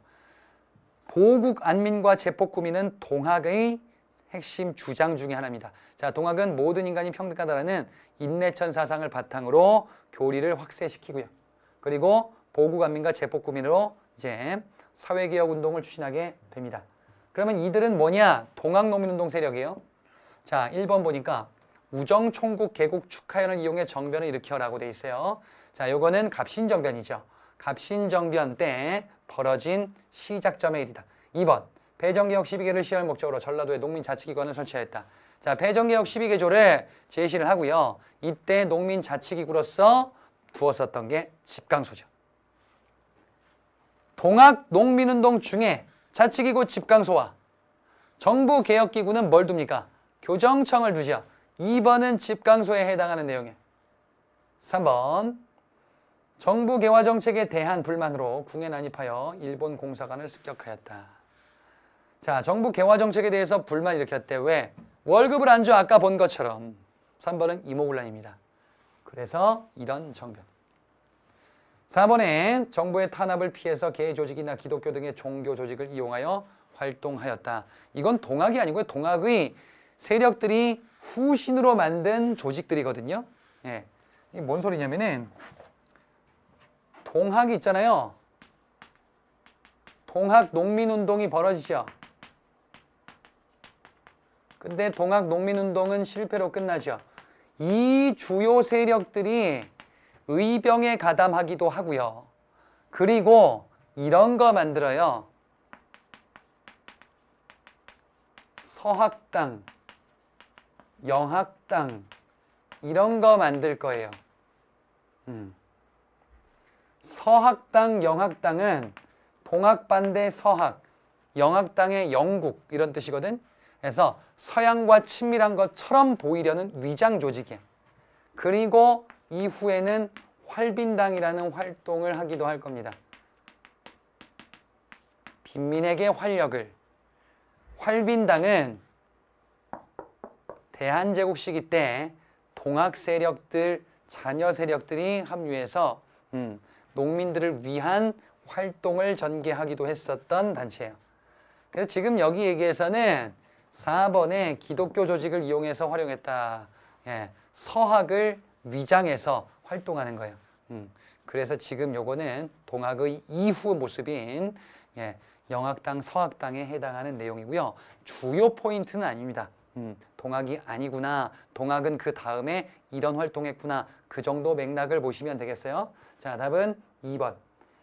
보국 안민과 제폭구민은 동학의 핵심 주장 중에 하나입니다. 자, 동학은 모든 인간이 평등하다라는 인내천 사상을 바탕으로 교리를 확대시키고요. 그리고 보국 안민과 제폭구민으로 이제 사회개혁 운동을 추진하게 됩니다. 그러면 이들은 뭐냐? 동학농민운동 세력이에요. 자, 1번 보니까 우정총국 개국 축하연을 이용해 정변을 일으켜라고 돼 있어요. 자, 요거는 갑신정변이죠. 갑신정변 때 벌어진 시작점의 일이다. 2번 배정개혁 12개를 시할 목적으로 전라도에 농민자치기관을 설치하였다. 자, 배정개혁 12개조를 제시를 하고요. 이때 농민자치기구로서 두었었던 게 집강소죠. 동학농민운동 중에 자치기구 집강소와 정부개혁기구는 뭘 둡니까? 교정청을 두죠. 2번은 집강소에 해당하는 내용이에요. 3번 정부 개화 정책에 대한 불만으로 궁에 난입하여 일본 공사관을 습격하였다. 자, 정부 개화 정책에 대해서 불만 일으켰대. 왜? 월급을 안 줘. 아까 본 것처럼. 3번은 이모군란입니다. 그래서 이런 정변. 4번에 정부의 탄압을 피해서 개 조직이나 기독교 등의 종교 조직을 이용하여 활동하였다. 이건 동학이 아니고요. 동학의 세력들이 후신으로 만든 조직들이거든요. 예. 이게 뭔 소리냐면은 동학이 있잖아요. 동학 농민운동이 벌어지죠. 근데 동학 농민운동은 실패로 끝나죠. 이 주요 세력들이 의병에 가담하기도 하고요. 그리고 이런 거 만들어요. 서학당, 영학당 이런 거 만들 거예요. 서학당, 영학당은 동학반대 서학, 영학당의 영국 이런 뜻이거든. 그래서 서양과 친밀한 것처럼 보이려는 위장 조직이에요. 그리고 이후에는 활빈당이라는 활동을 하기도 할 겁니다. 빈민에게 활력을. 활빈당은 대한제국 시기 때 동학 세력들, 자녀 세력들이 합류해서 농민들을 위한 활동을 전개하기도 했었던 단체예요. 그래서 지금 여기 얘기에서는 4번에 기독교 조직을 이용해서 활용했다. 예, 서학을 위장해서 활동하는 거예요. 그래서 지금 요거는 동학의 이후 모습인 영학당, 서학당에 해당하는 내용이고요. 주요 포인트는 아닙니다. 동학이 아니구나. 동학은 그 다음에 이런 활동했구나. 그 정도 맥락을 보시면 되겠어요. 자, 답은 2번.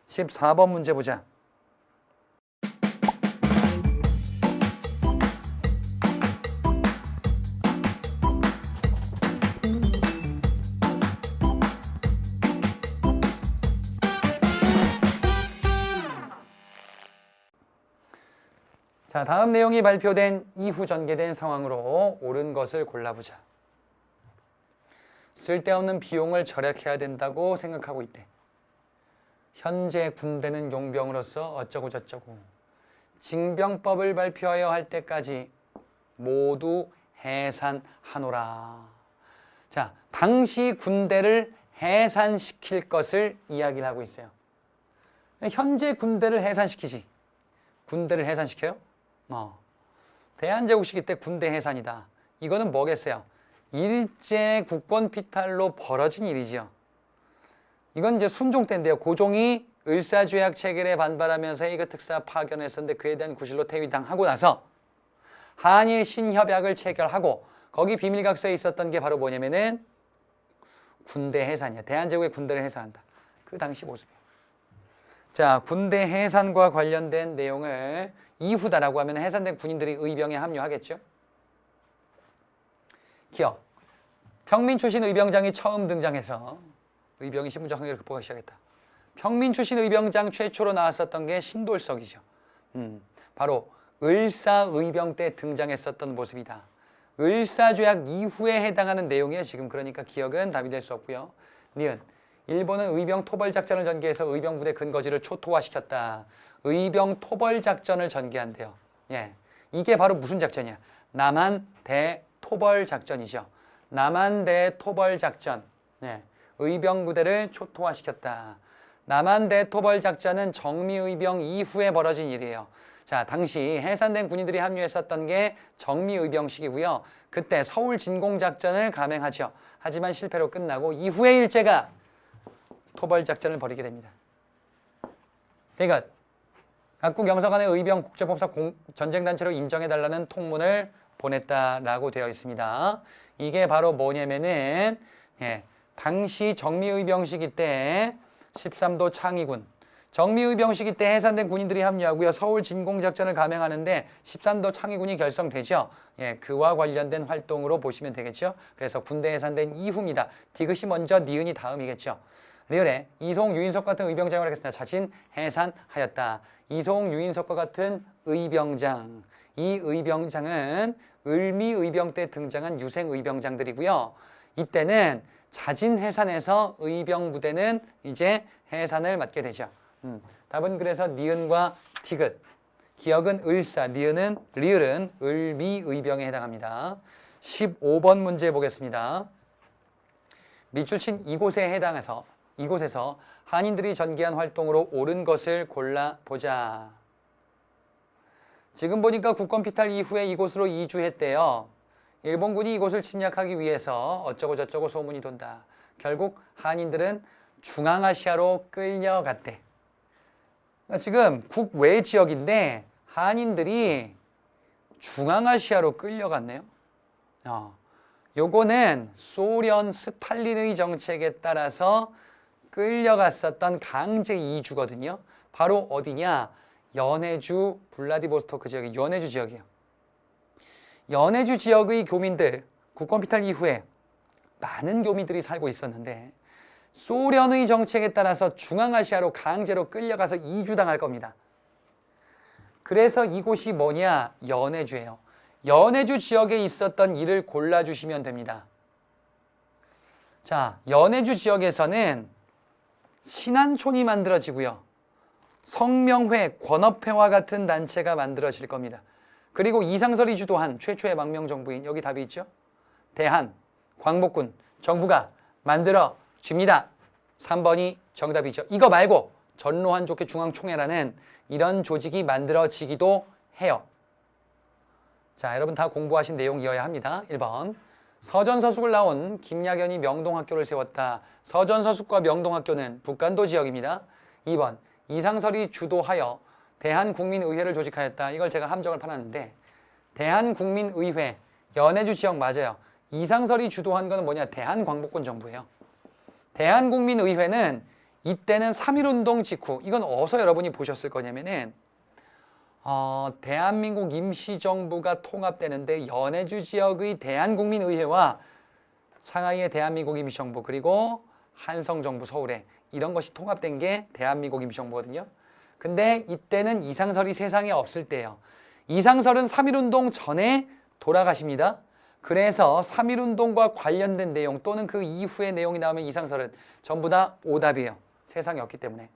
14번 문제 보자. 자, 다음 내용이 발표된 이후 전개된 상황으로 옳은 것을 골라보자. 쓸데없는 비용을 절약해야 된다고 생각하고 있대. 현재 군대는 용병으로서 어쩌고 저쩌고. 징병법을 발표하여 할 때까지 모두 해산하노라. 자, 당시 군대를 해산시킬 것을 이야기를 하고 있어요. 현재 군대를 해산시키지. 군대를 해산시켜요? 대한제국 시기 때 군대 해산이다. 이거는 뭐겠어요? 일제 국권 피탈로 벌어진 일이죠. 이건 이제 순종 때인데요. 고종이 을사조약 체결에 반발하면서 헤이그 특사 파견했었는데 그에 대한 구실로 퇴위당하고 나서 한일 신협약을 체결하고 거기 비밀각서에 있었던 게 바로 뭐냐면은 군대 해산이야. 대한제국의 군대를 해산한다. 그 당시 모습이에요. 자, 군대 해산과 관련된 내용을 이후다라고 하면 해산된 군인들이 의병에 합류하겠죠. 기억. 평민 출신 의병장이 처음 등장해서 의병이 신분적 한계를 극복하기 시작했다. 평민 출신 의병장 최초로 나왔었던 게 신돌석이죠. 바로 을사의병 때 등장했었던 모습이다. 을사조약 이후에 해당하는 내용이에요. 지금 그러니까 기억은 답이 될 수 없고요. 니은. 일본은 의병 토벌 작전을 전개해서 의병 부대 근거지를 초토화시켰다. 의병 토벌 작전을 전개한대요. 예, 이게 바로 무슨 작전이야? 남한 대토벌 작전이죠. 남한 대토벌 작전. 예, 의병 부대를 초토화시켰다. 남한 대토벌 작전은 정미의병 이후에 벌어진 일이에요. 자, 당시 해산된 군인들이 합류했었던 게 정미의병 시기고요. 그때 서울 진공 작전을 감행하죠. 하지만 실패로 끝나고 이후의 일제가 토벌 작전을 벌이게 됩니다. 그러니까 각국 영사관의 의병 국제법상 전쟁단체로 인정해달라는 통문을 보냈다라고 되어 있습니다. 이게 바로 뭐냐면은 당시 정미의병 시기 때 13도 창의군, 정미의병 시기 때 해산된 군인들이 합류하고요. 서울 진공작전을 감행하는데 13도 창의군이 결성되죠. 그와 관련된 활동으로 보시면 되겠죠. 그래서 군대 해산된 이후입니다. 디귿이 먼저, 니은이 다음이겠죠. 리을에 이송, 유인석 같은 의병장을 하겠습니다. 자진 해산하였다. 이송, 유인석과 같은 의병장. 이 의병장은 을미의병 때 등장한 유생의병장들이고요. 이때는 자진 해산해서 의병 부대는 이제 해산을 맡게 되죠. 답은 그래서 니은과 디귿. 기억은 을사, 리을은 을미의병에 해당합니다. 15번 문제 보겠습니다. 밑줄친 이곳에서 한인들이 전개한 활동으로 옳은 것을 골라보자. 지금 보니까 국권피탈 이후에 이곳으로 이주했대요. 일본군이 이곳을 침략하기 위해서 어쩌고 저쩌고 소문이 돈다. 결국 한인들은 중앙아시아로 끌려갔대. 그러니까 지금 국외 지역인데 한인들이 중앙아시아로 끌려갔네요. 요거는 소련 스탈린의 정책에 따라서 끌려갔었던 강제 이주거든요. 바로 어디냐? 연해주, 블라디보스토크 지역이 연해주 지역이에요. 연해주 지역의 교민들, 국권피탈 이후에 많은 교민들이 살고 있었는데 소련의 정책에 따라서 중앙아시아로 강제로 끌려가서 이주당할 겁니다. 그래서 이곳이 뭐냐? 연해주예요. 연해주 지역에 있었던 일을 골라주시면 됩니다. 자, 연해주 지역에서는 신안촌이 만들어지고요. 성명회, 권업회와 같은 단체가 만들어질 겁니다. 그리고 이상설이 주도한 최초의 망명정부인, 여기 답이 있죠? 대한, 광복군, 정부가 만들어 줍니다. 3번이 정답이죠. 이거 말고 전로한족회 중앙총회라는 이런 조직이 만들어지기도 해요. 자, 여러분 다 공부하신 내용이어야 합니다. 1번. 서전서숙을 나온 김약연이 명동학교를 세웠다. 서전서숙과 명동학교는 북간도 지역입니다. 2번. 이상설이 주도하여 대한국민의회를 조직하였다. 이걸 제가 함정을 파놨는데 대한국민의회, 연해주 지역 맞아요. 이상설이 주도한 거는 뭐냐? 대한광복군 정부예요. 대한국민의회는 이때는 3.1운동 직후, 이건 어디서 여러분이 보셨을 거냐면은 대한민국 임시정부가 통합되는데 연해주 지역의 대한국민의회와 상하이의 대한민국 임시정부 그리고 한성정부 서울에 이런 것이 통합된 게 대한민국 임시정부거든요. 근데 이때는 이상설이 세상에 없을 때예요. 이상설은 3.1운동 전에 돌아가십니다. 그래서 3.1운동과 관련된 내용 또는 그 이후의 내용이 나오면 이상설은 전부 다 오답이에요. 세상에 없기 때문에.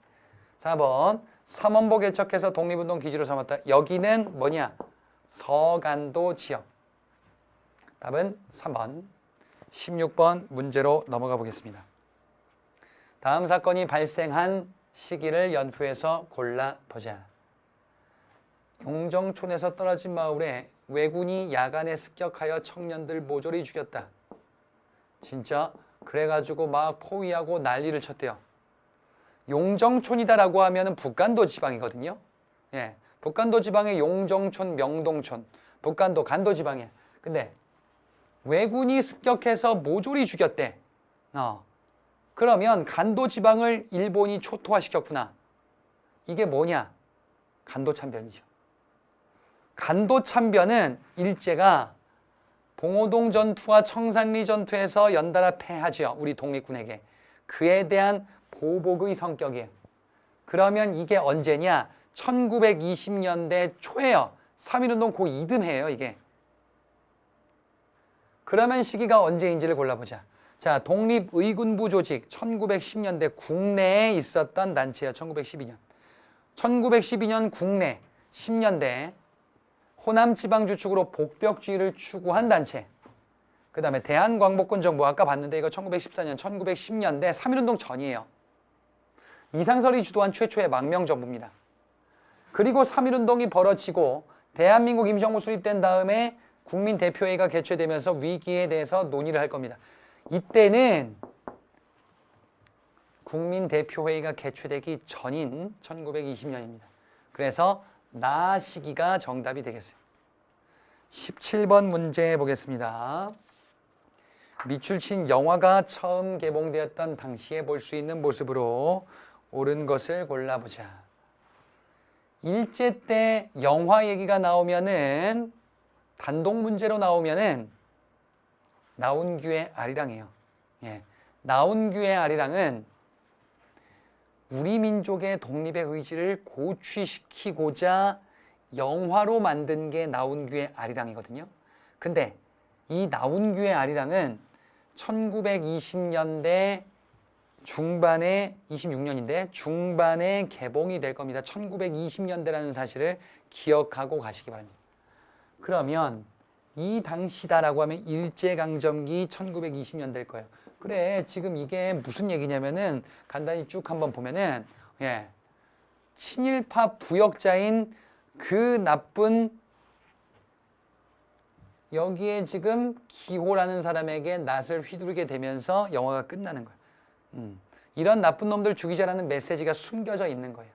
4번. 삼원보 개척해서 독립운동 기지로 삼았다. 여기는 뭐냐? 서간도 지역. 답은 3번. 16번 문제로 넘어가 보겠습니다. 다음 사건이 발생한 시기를 연표해서 골라보자. 용정촌에서 떨어진 마을에 왜군이 야간에 습격하여 청년들 모조리 죽였다. 진짜 그래가지고 막 포위하고 난리를 쳤대요. 용정촌이다라고 하면은 북간도 지방이거든요. 북간도 지방의 용정촌, 명동촌, 북간도, 간도 지방이에요. 근데 왜군이 습격해서 모조리 죽였대. 그러면 간도 지방을 일본이 초토화시켰구나. 이게 뭐냐? 간도참변이죠. 간도참변은 일제가 봉오동 전투와 청산리 전투에서 연달아 패하죠. 우리 독립군에게. 그에 대한 보복의 성격이에요. 그러면 이게 언제냐? 1920년대 초예요. 3.1운동 그 이듬해예요, 이게. 그러면 시기가 언제인지를 골라보자. 자, 독립의군부 조직 1910년대 국내에 있었던 단체예요. 1912년. 1912년 국내 10년대 호남 지방 주축으로 복벽주의를 추구한 단체. 그 다음에 대한광복군 정부 아까 봤는데 이거 1914년, 1910년대 3.1운동 전이에요. 이상설이 주도한 최초의 망명정부입니다. 그리고 3.1운동이 벌어지고 대한민국 임시정부 수립된 다음에 국민대표회의가 개최되면서 위기에 대해서 논의를 할 겁니다. 이때는 국민대표회의가 개최되기 전인 1920년입니다. 그래서 나 시기가 정답이 되겠어요. 17번 문제 보겠습니다. 미출신 영화가 처음 개봉되었던 당시에 볼 수 있는 모습으로 옳은 것을 골라보자. 일제 때 영화 얘기가 나오면은 단독 문제로 나오면은 나운규의 아리랑이에요. 예. 나운규의 아리랑은 우리 민족의 독립의 의지를 고취시키고자 영화로 만든 게 나운규의 아리랑이거든요. 근데 이 나운규의 아리랑은 1920년대 중반에 26년인데 중반에 개봉이 될 겁니다. 1920년대라는 사실을 기억하고 가시기 바랍니다. 그러면 이 당시다라고 하면 일제강점기 1920년대일 거예요. 그래, 지금 이게 무슨 얘기냐면은 간단히 쭉 한번 보면은 친일파 부역자인 그 나쁜 여기에 지금 기호라는 사람에게 낫을 휘두르게 되면서 영화가 끝나는 거예요. 이런 나쁜 놈들 죽이자라는 메시지가 숨겨져 있는 거예요.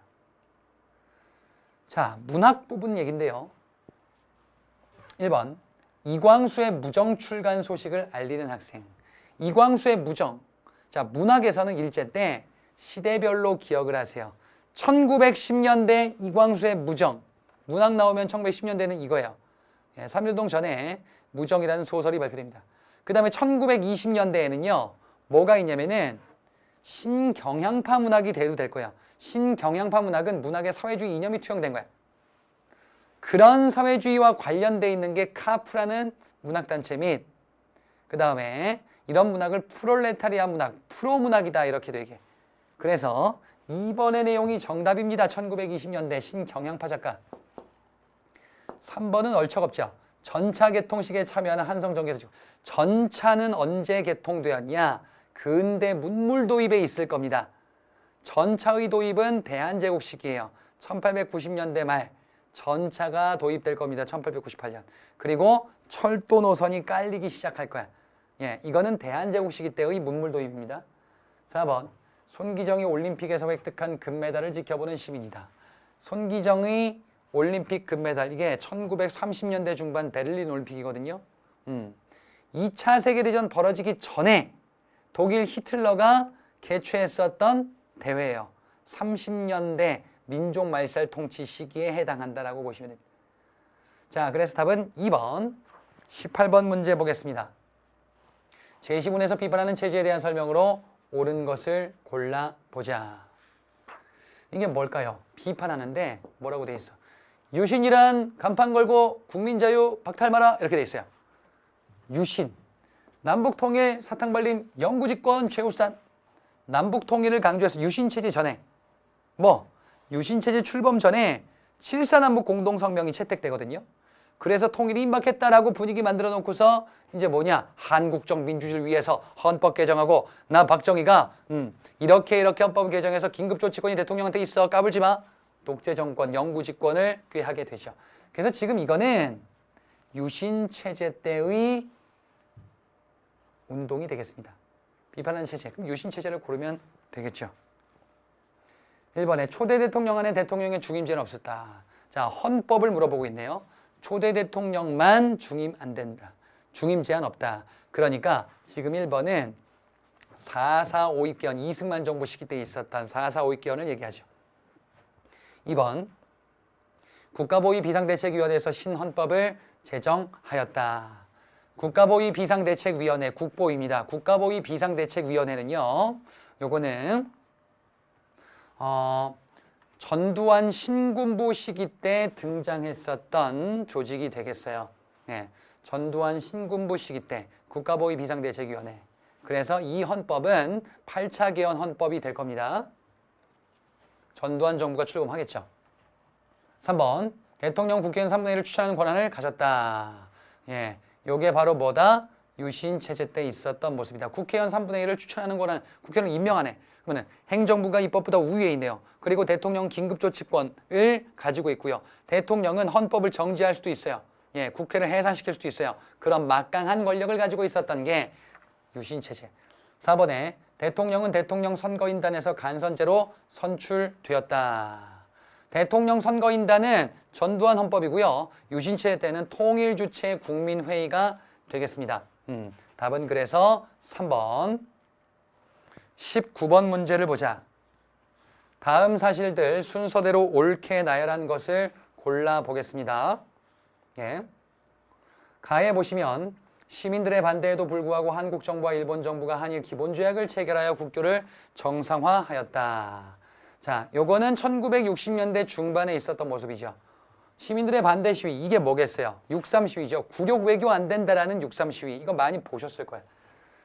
자, 문학 부분 얘기인데요. 1번, 이광수의 무정 출간 소식을 알리는 학생. 이광수의 무정. 자, 문학에서는 일제 때 시대별로 기억을 하세요. 1910년대 이광수의 무정. 문학 나오면 1910년대는 이거예요. 3.1운동 전에 무정이라는 소설이 발표됩니다. 그 다음에 1920년대에는요. 뭐가 있냐면은 신경향파 문학이 대두될 거예요. 신경향파 문학은 문학의 사회주의 이념이 투영된 거야. 그런 사회주의와 관련돼 있는 게 카프라는 문학단체 및 그 다음에 이런 문학을 프롤레타리아 문학, 프로문학이다 이렇게도 얘기해. 그래서 이번의 내용이 정답입니다. 1920년대 신경향파 작가. 3번은 얼척없죠. 전차 개통식에 참여하는 한성정교사. 전차는 언제 개통되었냐? 근대 문물 도입에 있을 겁니다. 전차의 도입은 대한제국 시기예요. 1890년대 말 전차가 도입될 겁니다. 1898년. 그리고 철도 노선이 깔리기 시작할 거야. 이거는 대한제국 시기 때의 문물 도입입니다. 4번. 손기정이 올림픽에서 획득한 금메달을 지켜보는 시민이다. 손기정의 올림픽 금메달, 이게 1930년대 중반 베를린 올림픽이거든요. 2차 세계대전 벌어지기 전에 독일 히틀러가 개최했었던 대회예요. 30년대 민족 말살 통치 시기에 해당한다라고 보시면 됩니다. 자, 그래서 답은 2번. 18번 문제 보겠습니다. 제시문에서 비판하는 체제에 대한 설명으로 옳은 것을 골라보자. 이게 뭘까요? 비판하는데 뭐라고 돼 있어? 유신이란 간판 걸고 국민자유 박탈마라 이렇게 돼 있어요. 유신, 남북통일 사탕발림 영구집권 최우수단. 남북통일을 강조해서 유신체제 전에 유신체제 출범 전에 7.4 남북 공동성명이 채택되거든요. 그래서 통일이 임박했다라고 분위기 만들어 놓고서 이제 한국적 민주주의를 위해서 헌법 개정하고 나 박정희가 이렇게 헌법 개정해서 긴급조치권이 대통령한테 있어 까불지 마. 독재 정권, 영구 집권을 꾀하게 되죠. 그래서 지금 이거는 유신 체제 때의 운동이 되겠습니다. 비판하는 체제, 그럼 유신 체제를 고르면 되겠죠. 1번에 초대 대통령 안에 대통령의 중임제는 없었다. 자, 헌법을 물어보고 있네요. 초대 대통령만 중임 안 된다. 중임 제한 없다. 그러니까 지금 1번은 4.4 5.2개헌, 이승만 정부 시기 때 있었던 4.4 5.2개헌을 얘기하죠. 2번, 국가보위 비상대책위원회에서 신헌법을 제정하였다. 국가보위 비상대책위원회, 국보입니다. 국가보위 비상대책위원회는요, 요거는 전두환 신군부 시기 때 등장했었던 조직이 되겠어요. 전두환 신군부 시기 때 국가보위 비상대책위원회. 그래서 이 헌법은 8차 개헌 헌법이 될 겁니다. 전두환 정부가 출범하겠죠. 3번, 대통령 국회의원 3분의 1을 추천하는 권한을 가졌다. 요게 바로 뭐다? 유신 체제 때 있었던 모습이다. 국회의원 3분의 1을 추천하는 거는 국회의원을 임명하네. 그러면 행정부가 입법보다 우위에 있네요. 그리고 대통령 긴급조치권을 가지고 있고요. 대통령은 헌법을 정지할 수도 있어요. 예, 국회를 해산시킬 수도 있어요. 그런 막강한 권력을 가지고 있었던 게 유신 체제. 4번에 대통령은 대통령 선거인단에서 간선제로 선출되었다. 대통령 선거인단은 전두환 헌법이고요. 유신 체제 때는 통일주체 국민회의가 되겠습니다. 답은 그래서 3번. 19번 문제를 보자. 다음 사실들 순서대로 옳게 나열한 것을 골라보겠습니다. 예. 가에 보시면 시민들의 반대에도 불구하고 한국 정부와 일본 정부가 한일 기본조약을 체결하여 국교를 정상화하였다. 자, 요거는 1960년대 중반에 있었던 모습이죠. 시민들의 반대 시위, 이게 뭐겠어요? 6.3 시위죠. 국역 외교 안 된다라는 6.3 시위. 이거 많이 보셨을 거예요.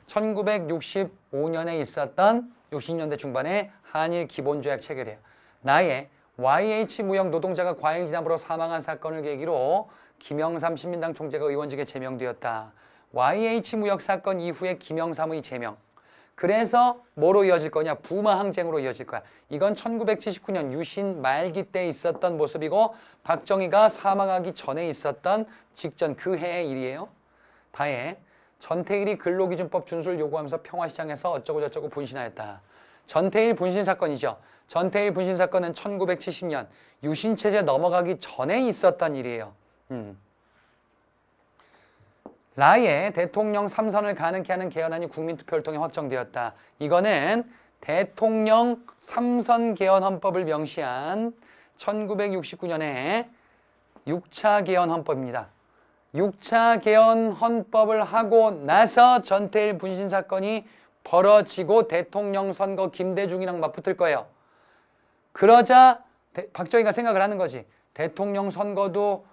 1965년에 있었던 60년대 중반에 한일 기본조약 체결이에요. 나의 YH 무역 노동자가 과잉진압으로 사망한 사건을 계기로 김영삼 신민당 총재가 의원직에 제명되었다. YH 무역 사건 이후에 김영삼의 제명. 그래서 뭐로 이어질 거냐? 부마 항쟁으로 이어질 거야. 이건 1979년 유신 말기 때 있었던 모습이고 박정희가 사망하기 전에 있었던 직전 그 해의 일이에요. 다해 전태일이 근로기준법 준수를 요구하면서 평화시장에서 어쩌고저쩌고 분신하였다. 전태일 분신 사건이죠. 전태일 분신 사건은 1970년 유신체제 넘어가기 전에 있었던 일이에요. 라의 대통령 3선을 가능케 하는 개헌안이 국민투표를 통해 확정되었다. 이거는 대통령 3선 개헌 헌법을 명시한 1969년에 6차 개헌 헌법입니다. 6차 개헌 헌법을 하고 나서 전태일 분신 사건이 벌어지고 대통령 선거 김대중이랑 맞붙을 거예요. 그러자 박정희가 생각을 하는 거지. 대통령 선거도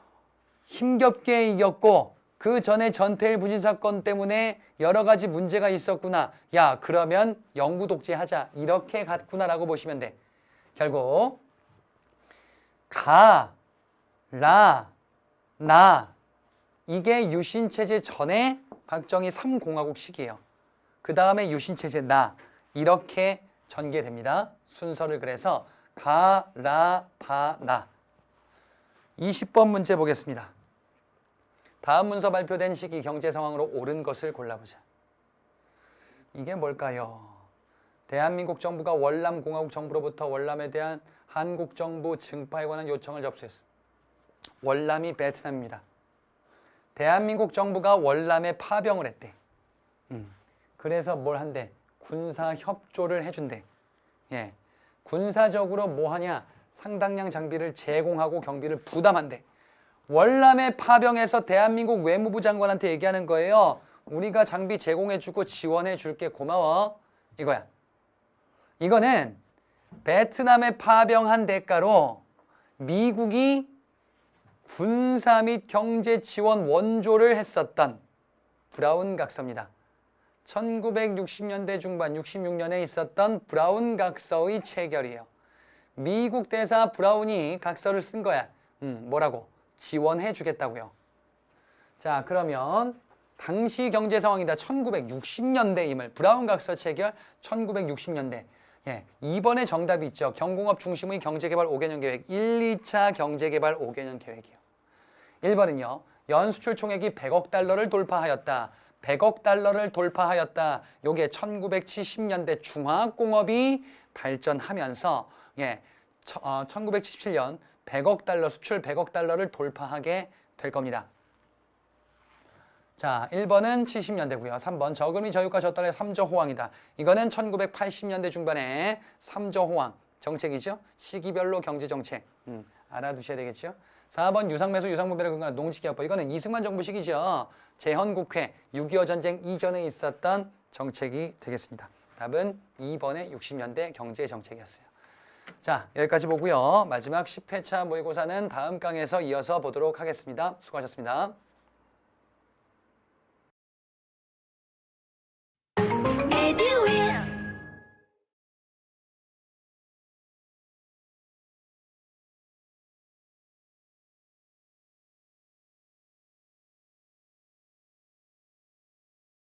힘겹게 이겼고 그 전에 전태일 분신 사건 때문에 여러 가지 문제가 있었구나. 야, 그러면 영구 독재하자. 이렇게 갔구나라고 보시면 돼. 결국 가, 라, 나 이게 유신체제 전에 박정희 3공화국 시기예요. 그 다음에 유신체제 나 이렇게 전개됩니다. 순서를 그래서 가, 라, 바, 나. 20번 문제 보겠습니다. 다음 문서 발표된 시기 경제 상황으로 옳은 것을 골라보자. 이게 뭘까요? 대한민국 정부가 월남공화국 정부로부터 월남에 대한 한국 정부 증파에 관한 요청을 접수했습니다. 월남이 베트남입니다. 대한민국 정부가 월남에 파병을 했대. 그래서 뭘 한대? 군사 협조를 해준대. 예, 군사적으로 뭐 하냐? 상당량 장비를 제공하고 경비를 부담한대. 월남에 파병해서 대한민국 외무부 장관한테 얘기하는 거예요. 우리가 장비 제공해주고 지원해줄게 고마워. 이거야. 이거는 베트남에 파병한 대가로 미국이 군사 및 경제 지원 원조를 했었던 브라운 각서입니다. 1960년대 중반 66년에 있었던 브라운 각서의 체결이에요. 미국 대사 브라운이 각서를 쓴 거야. 뭐라고? 지원해 주겠다고요. 자, 그러면 당시 경제 상황이다. 1960년대임을 브라운 각서 체결 1960년대. 예, 2번에 정답이 있죠. 경공업 중심의 경제개발 5개년 계획 1, 2차 경제개발 5개년 계획이요. 1번은요. 연수출 총액이 100억 달러를 돌파하였다. 100억 달러를 돌파하였다. 요게 1970년대 중화공업이 발전하면서 1977년 100억 달러 수출 100억 달러를 돌파하게 될 겁니다. 자, 1번은 70년대고요. 3번 저금리 저유가 저달러의 3조 호황이다. 이거는 1980년대 중반에 3조 호황 정책이죠. 시기별로 경제정책 알아두셔야 되겠죠. 4번 유상매수 유상분배를 근거한 농지개혁법. 이거는 이승만 정부 시기죠. 재헌국회 6.25 전쟁 이전에 있었던 정책이 되겠습니다. 답은 2번의 60년대 경제정책이었어요. 자, 여기까지 보고요. 마지막 10회차 모의고사는 다음 강에서 이어서 보도록 하겠습니다. 수고하셨습니다.